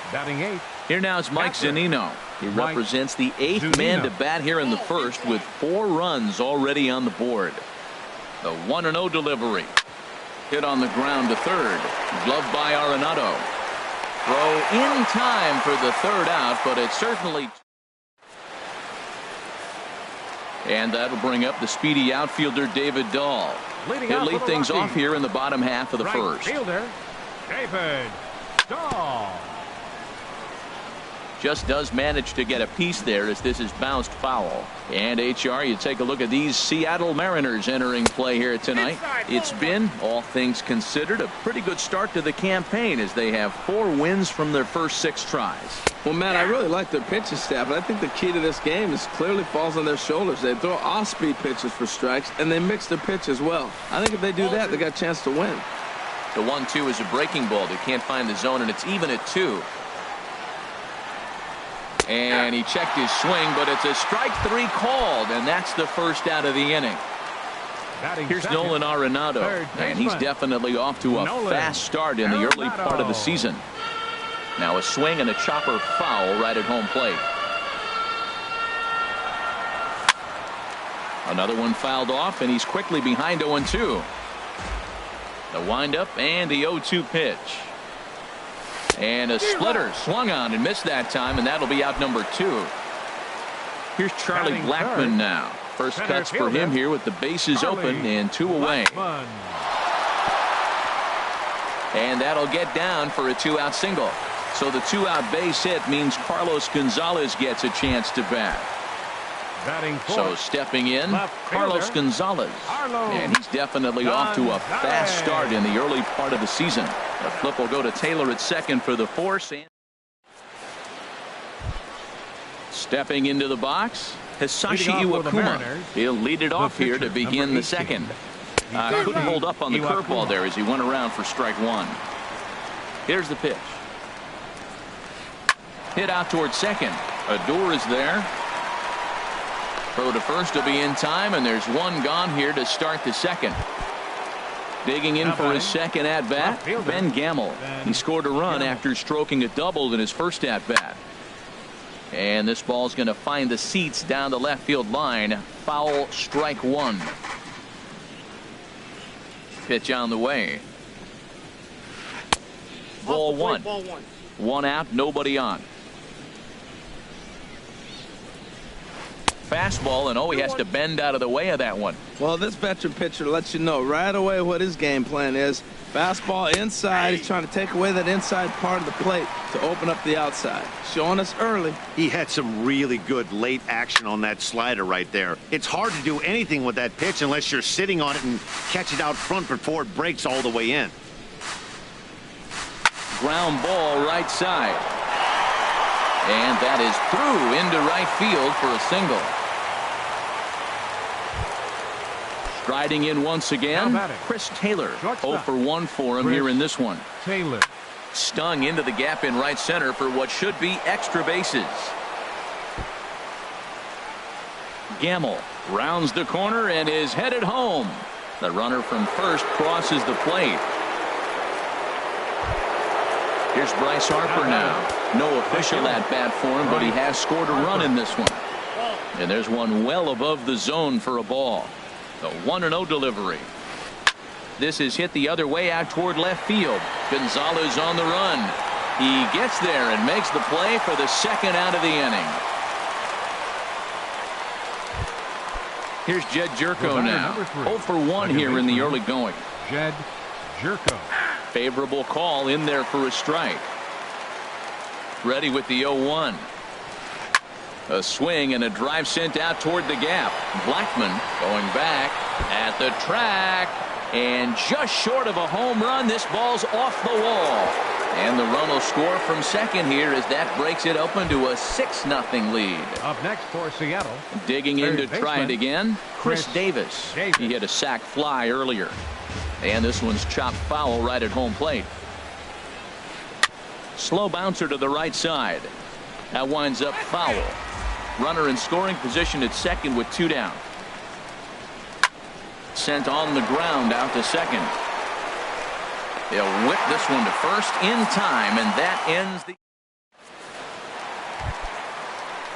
Batting 8. Here now is Mike Zunino. He represents the 8th man to bat here in the first with 4 runs already on the board. The 1-0 delivery. Hit on the ground to third. Gloved by Arenado. Throw in time for the third out, but it certainly. And that'll bring up the speedy outfielder David Dahl. He'll lead things off here in the bottom half of the first. Fielder David Dahl. Just does manage to get a piece there as this is bounced foul. And HR, you take a look at these Seattle Mariners entering play here tonight. It's been, all things considered, a pretty good start to the campaign as they have 4 wins from their first 6 tries. Well, man, I really like their pitching staff, and I think the key to this game is clearly falls on their shoulders. They throw off-speed pitches for strikes, and they mix their pitch as well. I think if they do that, they got a chance to win. The 1-2 is a breaking ball. They can't find the zone, and it's even at 2. And he checked his swing, but it's a strike 3 called, and that's the first out of the inning. Here's Nolan Arenado, and he's definitely off to a fast start in the early part of the season. Now a swing and a chopper foul right at home plate. Another one fouled off, and he's quickly behind 0-2. The windup and the 0-2 pitch. And a splitter swung on and missed that time, and that'll be out number 2. Here's Charlie Blackmon now. First cuts for him here with the bases open and 2 away. And that'll get down for a 2-out single. So the 2-out base hit means Carlos Gonzalez gets a chance to bat. Batting So fourth, stepping in, left Carlos fielder, Gonzalez. And he's definitely off to a fast start in the early part of the season. The flip will go to Taylor at second for the force. And stepping into the box, Hisashi Iwakuma. He'll lead it off here to begin the second. Couldn't hold up on the curveball there as he went around for strike one. Here's the pitch. Hit out towards second. Adore is there. Throw to first will be in time, and there's one gone here to start the second. Digging in for his second at-bat, Ben Gamble. He scored a run after stroking a double in his first at-bat. And this ball's going to find the seats down the left field line. Foul, strike one. Pitch on the way. Ball one. One out, nobody on. Fastball, and he has to bend out of the way of that one. Well, this veteran pitcher lets you know right away what his game plan is. Fastball inside. He's trying to take away that inside part of the plate to open up the outside. Showing us early. He had some really good late action on that slider right there. It's hard to do anything with that pitch unless you're sitting on it and catch it out front before it breaks all the way in. Ground ball right side. And that is through into right field for a single. Striding in once again, Chris Taylor. 0 for 1 for him here in this one. Taylor. Stung into the gap in right center for what should be extra bases. Gamble rounds the corner and is headed home. The runner from first crosses the plate. Here's Bryce Harper now. No official at bat for him, but he has scored a run in this one. And there's one well above the zone for a ball. The 1-0 delivery. This is hit the other way out toward left field. Gonzalez on the run. He gets there and makes the play for the second out of the inning. Here's Jed Jerko now. 0 for 1 here in the early going. Jed Jerko. Favorable call in there for a strike. Ready with the 0-1. A swing and a drive sent out toward the gap. Blackman going back at the track and just short of a home run. This ball's off the wall. And the run will score from second here as that breaks it open to a 6-0 lead. Up next for Seattle. Digging in to try it again, Chris Davis. He hit a sac fly earlier. And this one's chopped foul right at home plate. Slow bouncer to the right side. That winds up foul. Runner in scoring position at second with 2 down. Sent on the ground out to second. He'll whip this one to first in time, and that ends the.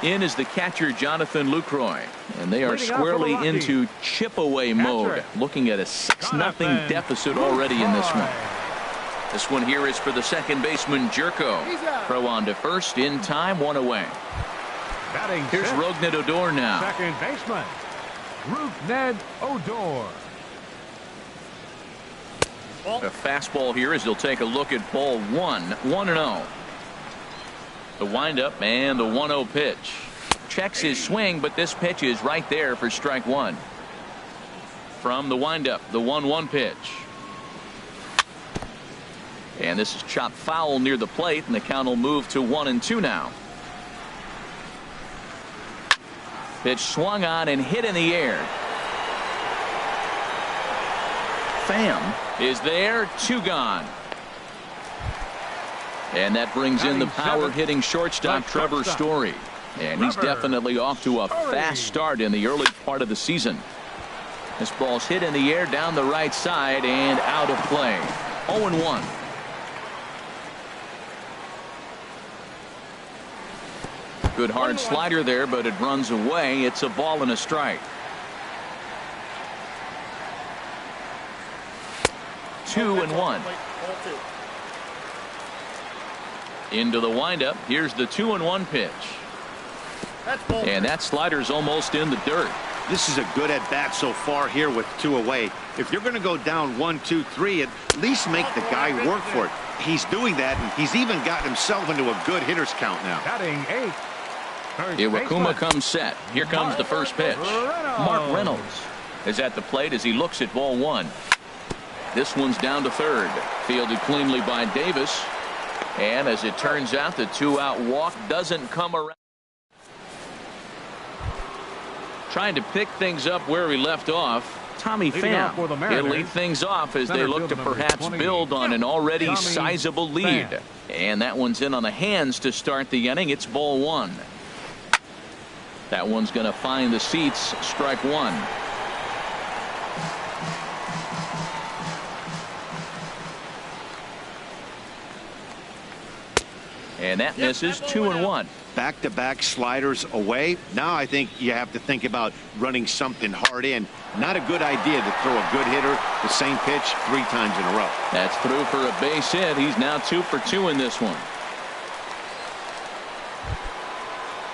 In is the catcher Jonathan Lucroy, and they are squarely into chip away mode, looking at a 6-0 deficit already in this one. This one here is for the second baseman Jerko. Throw on to first in time, 1 away. Here's Rougned Odor now. Second baseman Rougned Odor. A fastball here as he'll take a look at ball 1. 1-0. The windup and the 1-0 pitch. Checks his swing, but this pitch is right there for strike one. From the windup, the 1-1 pitch. And this is chopped foul near the plate, and the count will move to 1-2 now. Pitch swung on and hit in the air. Pham is there, 2 gone. And that brings in the power hitting shortstop Trevor Story. And he's definitely off to a fast start in the early part of the season. This ball's hit in the air down the right side and out of play. 0-1. Good hard slider there, but it runs away. It's a ball and a strike. 2-1. Into the windup. Here's the 2-1 pitch. And that slider's almost in the dirt. This is a good at bat so far here with 2 away. If you're going to go down 1, 2, 3, at least make the guy work for it. He's doing that, and he's even gotten himself into a good hitter's count now. Batting 8. Iwakuma comes set. Here comes the first pitch. Mark Reynolds is at the plate as he looks at ball one. This one's down to third. Fielded cleanly by Davis. And as it turns out, the two-out walk doesn't come around. Trying to pick things up where we left off. Tommy Pham. He'll lead things off as they look to perhaps build on an already sizable lead. And that one's in on the hands to start the inning. It's ball one. That one's going to find the seats. Strike one. And that misses 2-1. Back-to-back sliders away. Now I think you have to think about running something hard in. Not a good idea to throw a good hitter the same pitch 3 times in a row. That's through for a base hit. He's now 2 for 2 in this one.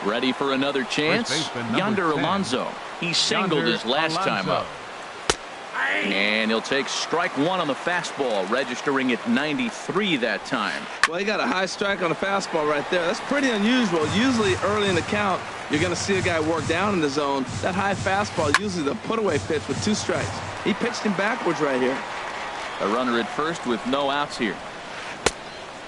Ready for another chance. Yonder Alonso. He singled his last time up. And he'll take strike one on the fastball, registering at 93 that time. Well, he got a high strike on the fastball right there. That's pretty unusual. Usually early in the count, you're going to see a guy work down in the zone. That high fastball, usually the put-away pitch with 2 strikes. He pitched him backwards right here. A runner at first with no outs here.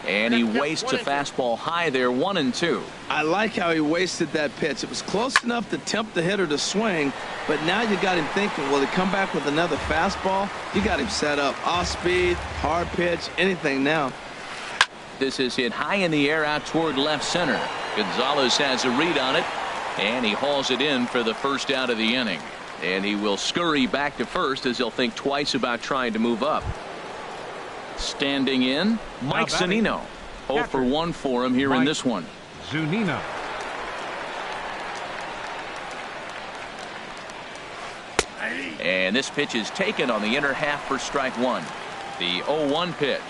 And he wastes a fastball high there, 1-2. I like how he wasted that pitch. It was close enough to tempt the hitter to swing, but now you got him thinking, will he come back with another fastball? You got him set up. Off speed, hard pitch, anything now. This is hit high in the air out toward left center. Gonzalez has a read on it, and he hauls it in for the first out of the inning. And he will scurry back to first as he'll think twice about trying to move up. Standing in, Mike Zunino. 0 for 1 for him here in this one. Zunino. And this pitch is taken on the inner half for strike one. The 0-1 pitch.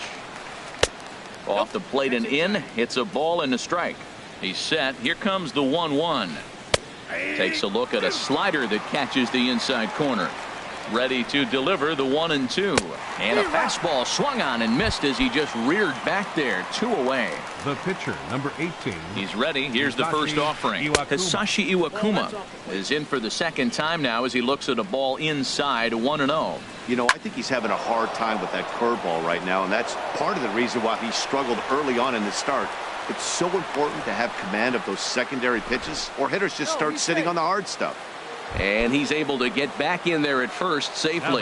Off the plate and in. It's a ball and a strike. He's set. Here comes the 1-1. Takes a look at a slider that catches the inside corner. Ready to deliver the 1-2. And a fastball swung on and missed as he just reared back there. 2 away. The pitcher, number 18. He's ready. Here's the first offering. Hisashi Iwakuma is in for the second time now as he looks at a ball inside. 1-0. You know, I think he's having a hard time with that curveball right now, and that's part of the reason why he struggled early on in the start. It's so important to have command of those secondary pitches, or hitters just start sitting on the hard stuff. And he's able to get back in there at first safely.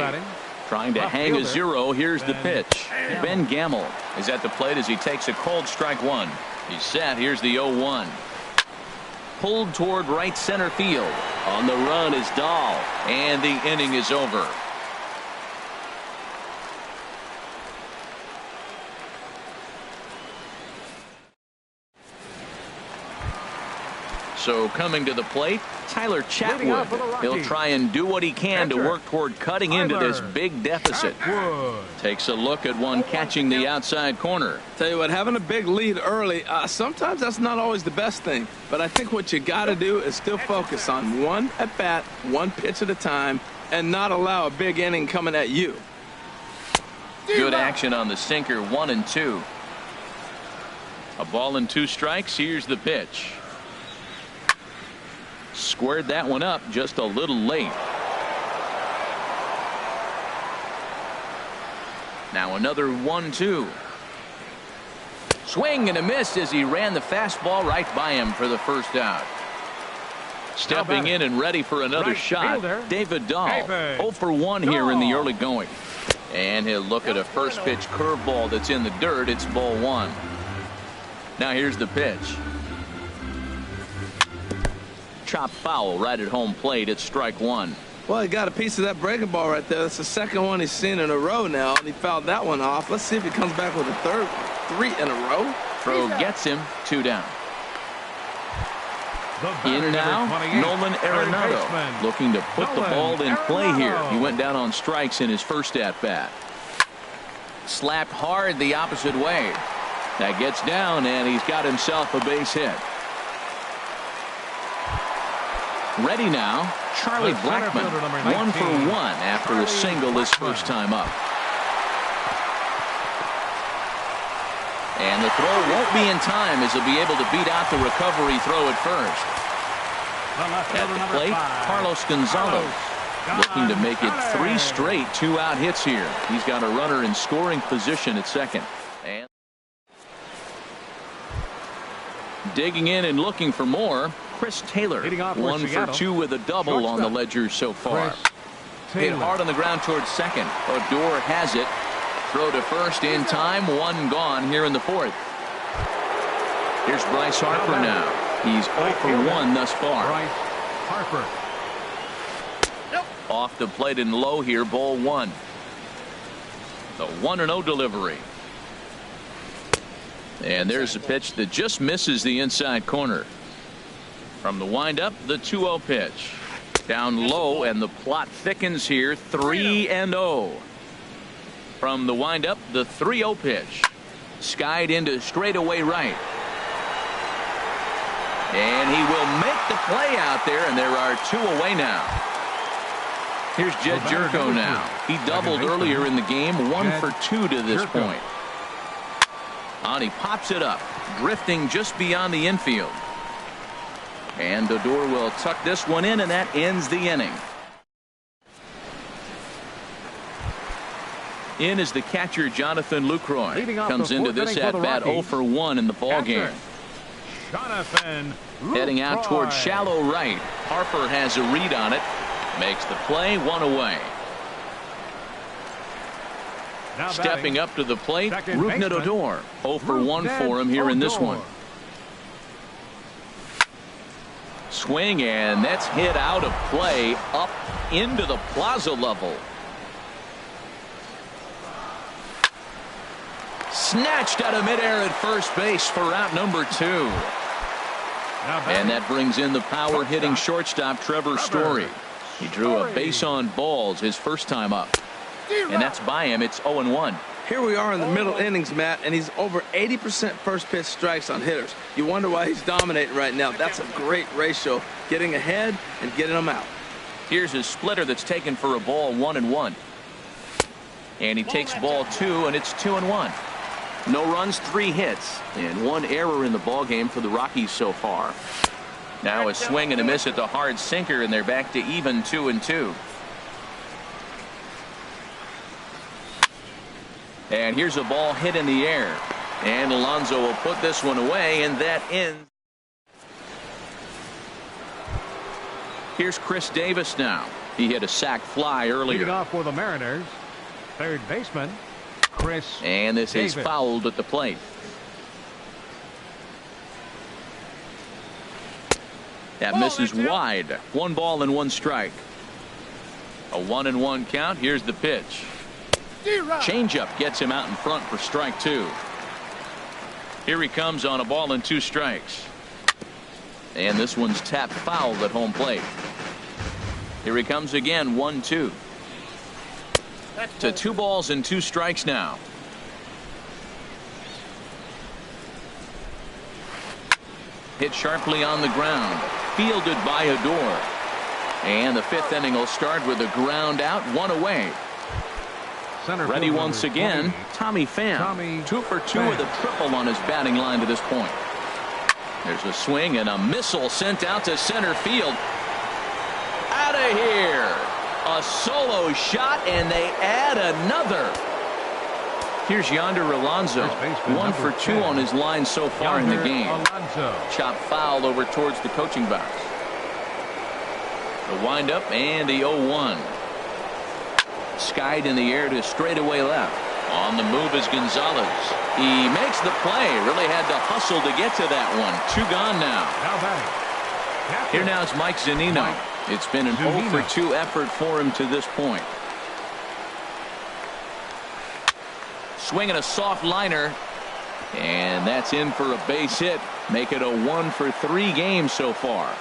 Trying to hang a 0. Here's the pitch. Ben Gamel is at the plate as he takes a cold strike one. He's set. Here's the 0-1. Pulled toward right center field. On the run is Dahl. And the inning is over. So coming to the plate, Tyler Chatwood. He'll try and do what he can to work toward cutting into this big deficit. Takes a look at one catching the outside corner. Tell you what, having a big lead early, sometimes that's not always the best thing. But I think what you got to do is still focus on one at bat, one pitch at a time, and not allow a big inning coming at you. Good action on the sinker, 1-2. A ball and 2 strikes. Here's the pitch. Squared that one up just a little late. Now another 1-2. Swing and a miss as he ran the fastball right by him for the first out. Stepping in and ready for another shot, David Dahl. 0 for 1 here in the early going. And he'll look at a first pitch curveball that's in the dirt. It's ball 1. Now here's the pitch. Chop foul right at home plate. It's strike 1. Well, he got a piece of that breaking ball right there. That's the second one he's seen in a row now, and he fouled that one off. Let's see if he comes back with a third one. 3 in a row. Throw gets him. 2 down. In now, Nolan Arenado looking to put the ball in play here. He went down on strikes in his first at-bat. Slapped hard the opposite way. That gets down, and he's got himself a base hit. Ready now, Charlie Blackmon. 1 for 1 after a single his first time up. And the throw won't be in time as he'll be able to beat out the recovery throw at first. At the plate, Carlos Gonzalez. Looking to make it 3 straight 2-out hits here. He's got a runner in scoring position at second. And digging in and looking for more, Chris Taylor. 1 for 2 with a double on the ledger so far. Hit hard on the ground towards second. Odor has it. Throw to first in time. 1 gone here in the 4th. Here's Bryce Harper now. He's 0 for 1 thus far. Bryce Harper. Off the plate and low here, ball 1. The 1-0 delivery. And there's a pitch that just misses the inside corner. From the windup, the 2-0 pitch. Down low, and the plot thickens here, 3-0. From the windup, the 3-0 pitch. Skied into straightaway right. And he will make the play out there, and there are 2 away now. Here's Jed Jerko now. He doubled earlier in the game, 1 for 2 to this point. And he pops it up, drifting just beyond the infield. And Odor will tuck this one in, and that ends the inning. In is the catcher, Jonathan Lucroy. Comes into this at-bat 0 for 1 in the ballgame. Jonathan Lucroy. Heading out towards shallow right. Harper has a read on it. Makes the play, 1 away. Stepping up to the plate, Rougned Odor. 0 for 1 for him here in this one. Swing, and that's hit out of play up into the plaza level. Snatched out of midair at first base for out number 2. And that brings in the power hitting shortstop Trevor Story. He drew a base on balls his first time up. And that's by him. It's 0-1. Here we are in the middle innings, Matt, and he's over 80% first pitch strikes on hitters. You wonder why he's dominating right now. That's a great ratio, getting ahead and getting them out. Here's his splitter that's taken for a ball, 1-1. And he takes ball 2, and it's 2-1. No runs, 3 hits, and 1 error in the ballgame for the Rockies so far. Now a swing and a miss at the hard sinker, and they're back to even 2-2. And here's a ball hit in the air. And Alonso will put this one away, and that ends. Here's Chris Davis now. He hit a sac fly earlier. Leading off for the Mariners, third baseman, Chris And this Davis. is fouled at the plate. That misses wide. 1 ball and 1 strike. A 1-1 count. Here's the pitch. Changeup gets him out in front for strike 2. Here he comes on a ball and 2 strikes. And this one's tapped foul at home plate. Here he comes again, 1-2. To 2 balls and 2 strikes now. Hit sharply on the ground. Fielded by Odor. And the 5th inning will start with a ground out, 1 away. Ready once again, Tommy Pham. 2 for 2 with a triple on his batting line to this point. There's a swing and a missile sent out to center field. Out of here. A solo shot, and they add another. Here's Yonder Alonso. 1 for 2 on his line so far in the game. Chop foul over towards the coaching box. The windup and the 0-1. Skied in the air to straightaway left. On the move is Gonzalez. He makes the play. Really had to hustle to get to that one. 2 gone now. Here now is Mike Zunino. It's been an 0 for 2 effort for him to this point. Swinging a soft liner. And that's in for a base hit. Make it a 1 for 3 game so far.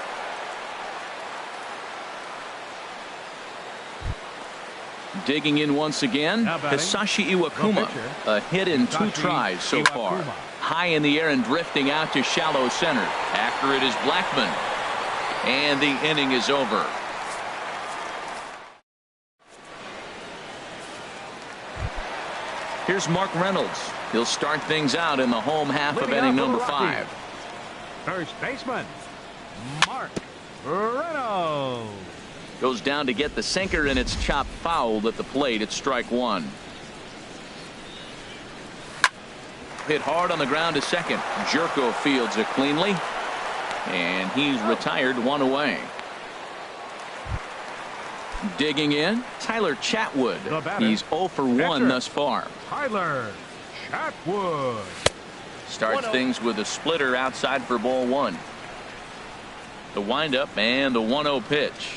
Digging in once again, Hisashi Iwakuma. A hit in 2 tries so far. High in the air and drifting out to shallow center. After it is Blackman. And the inning is over. Here's Mark Reynolds. He'll start things out in the home half of inning number 5. First baseman, Mark Reynolds. Goes down to get the sinker, and it's chopped foul at the plate. It's strike one. Hit hard on the ground to second. Jerko fields it cleanly, and he's retired, one away. Digging in, Tyler Chatwood. He's 0 for 1 thus far. Tyler Chatwood starts things with a splitter outside for ball one. The windup and the 1-0 pitch.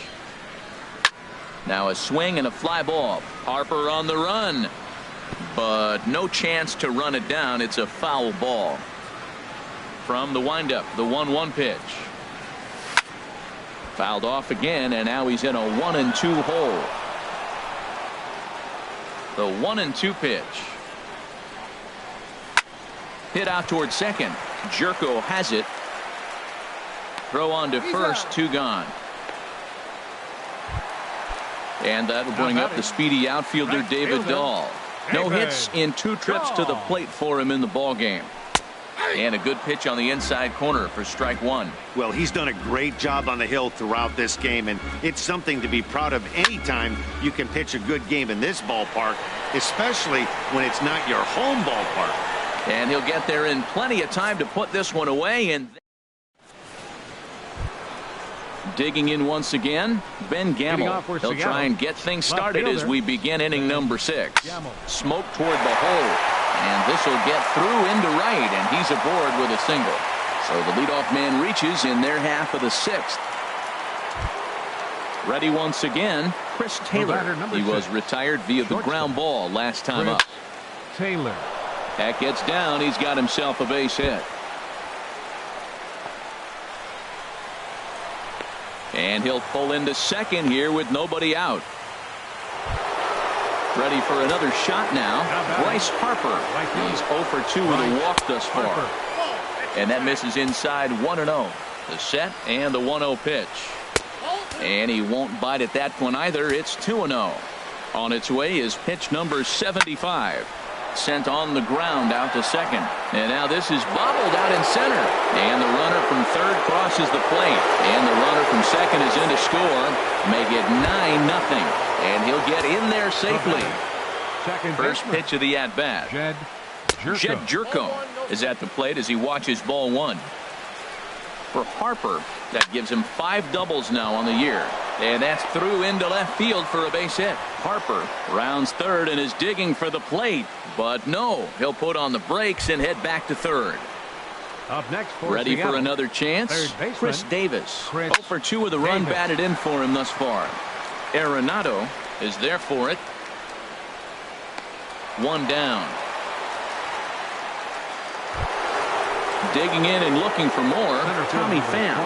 Now a swing and a fly ball. Harper on the run, but no chance to run it down. It's a foul ball. From the windup, the 1-1 pitch. Fouled off again, and now he's in a 1-2 hole. The 1-2 pitch. Hit out towards second. Jerko has it. Throw on to first, two gone. And that'll bring up the speedy outfielder David Dahl. No hits in 2 trips to the plate for him in the ball game. And a good pitch on the inside corner for strike one. Well, he's done a great job on the hill throughout this game, and it's something to be proud of anytime you can pitch a good game in this ballpark, especially when it's not your home ballpark. And he'll get there in plenty of time to put this one away. And digging in once again, Ben Gamble. He'll try and get things started as we begin inning number 6. Smoke toward the hole, and this will get through into right, and he's aboard with a single. So the leadoff man reaches in their half of the 6th. Ready once again, Chris Taylor. He was retired via the ground ball last time up. Taylor. That gets down. He's got himself a base hit. And he'll pull into second here with nobody out. Ready for another shot now. Bryce Harper. He's 0 for 2 with a walk thus far. And that misses inside 1-0. The set and the 1-0 pitch. And he won't bite at that one either. It's 2-0. On its way is pitch number 75. Sent on the ground out to second. And now this is bobbled out in center. And the runner from third crosses the plate. And the runner from second is in to score. Make it 9-0. And he'll get in there safely. First pitch of the at-bat. Jed Jerko is at the plate as he watches ball one. For Harper, that gives him 5 doubles now on the year. And that's through into left field for a base hit. Harper rounds third and is digging for the plate. But no, he'll put on the brakes and head back to third. Up next for ready Seattle, for another chance. Chris Davis. 0 for 2 with a run batted in for him thus far. Arenado is there for it. 1 down. Digging in and looking for more, Tommy Pham.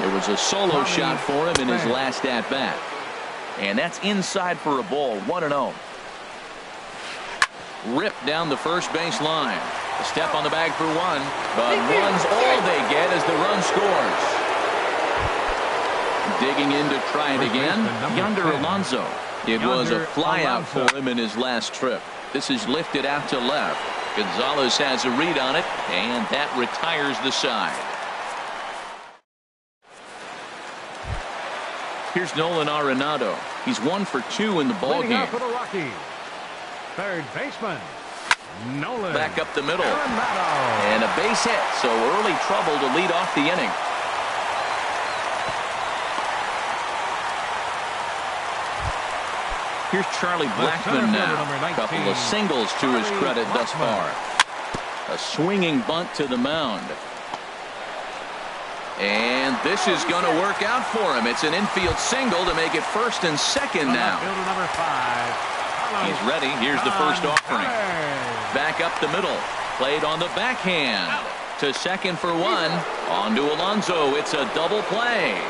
It was a solo shot for him in his last at-bat. And that's inside for a ball, 1-0. Ripped down the first base line. A step on the bag for 1, but one's all they get as the run scores. Digging in to try it again, Yonder Alonso. It was a flyout for him in his last trip. This is lifted out to left. Gonzalez has a read on it, and that retires the side. Here's Nolan Arenado. He's 1 for 2 in the ball game. For the Rockies, third baseman Nolan. Back up the middle. Arenado. And a base hit, so early trouble to lead off the inning. Here's Charlie Blackmon now. A couple of singles to his credit thus far. A swinging bunt to the mound. And this is going to work out for him. It's an infield single to make it first and second now. Number 5. He's ready. Here's the first offering. Back up the middle. Played on the backhand. To second for 1. On to Alonso. It's a double play.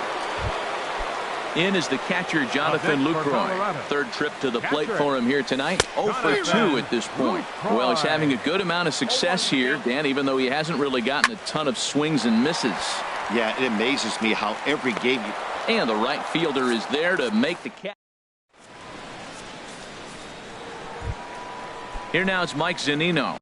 In is the catcher, Jonathan Lucroy. Third trip to the plate for him here tonight. 0 for 2 at this point. Well, he's having a good amount of success here, Dan, even though he hasn't really gotten a ton of swings and misses. Yeah, it amazes me how every game And the right fielder is there to make the catch. Here now is Mike Zunino.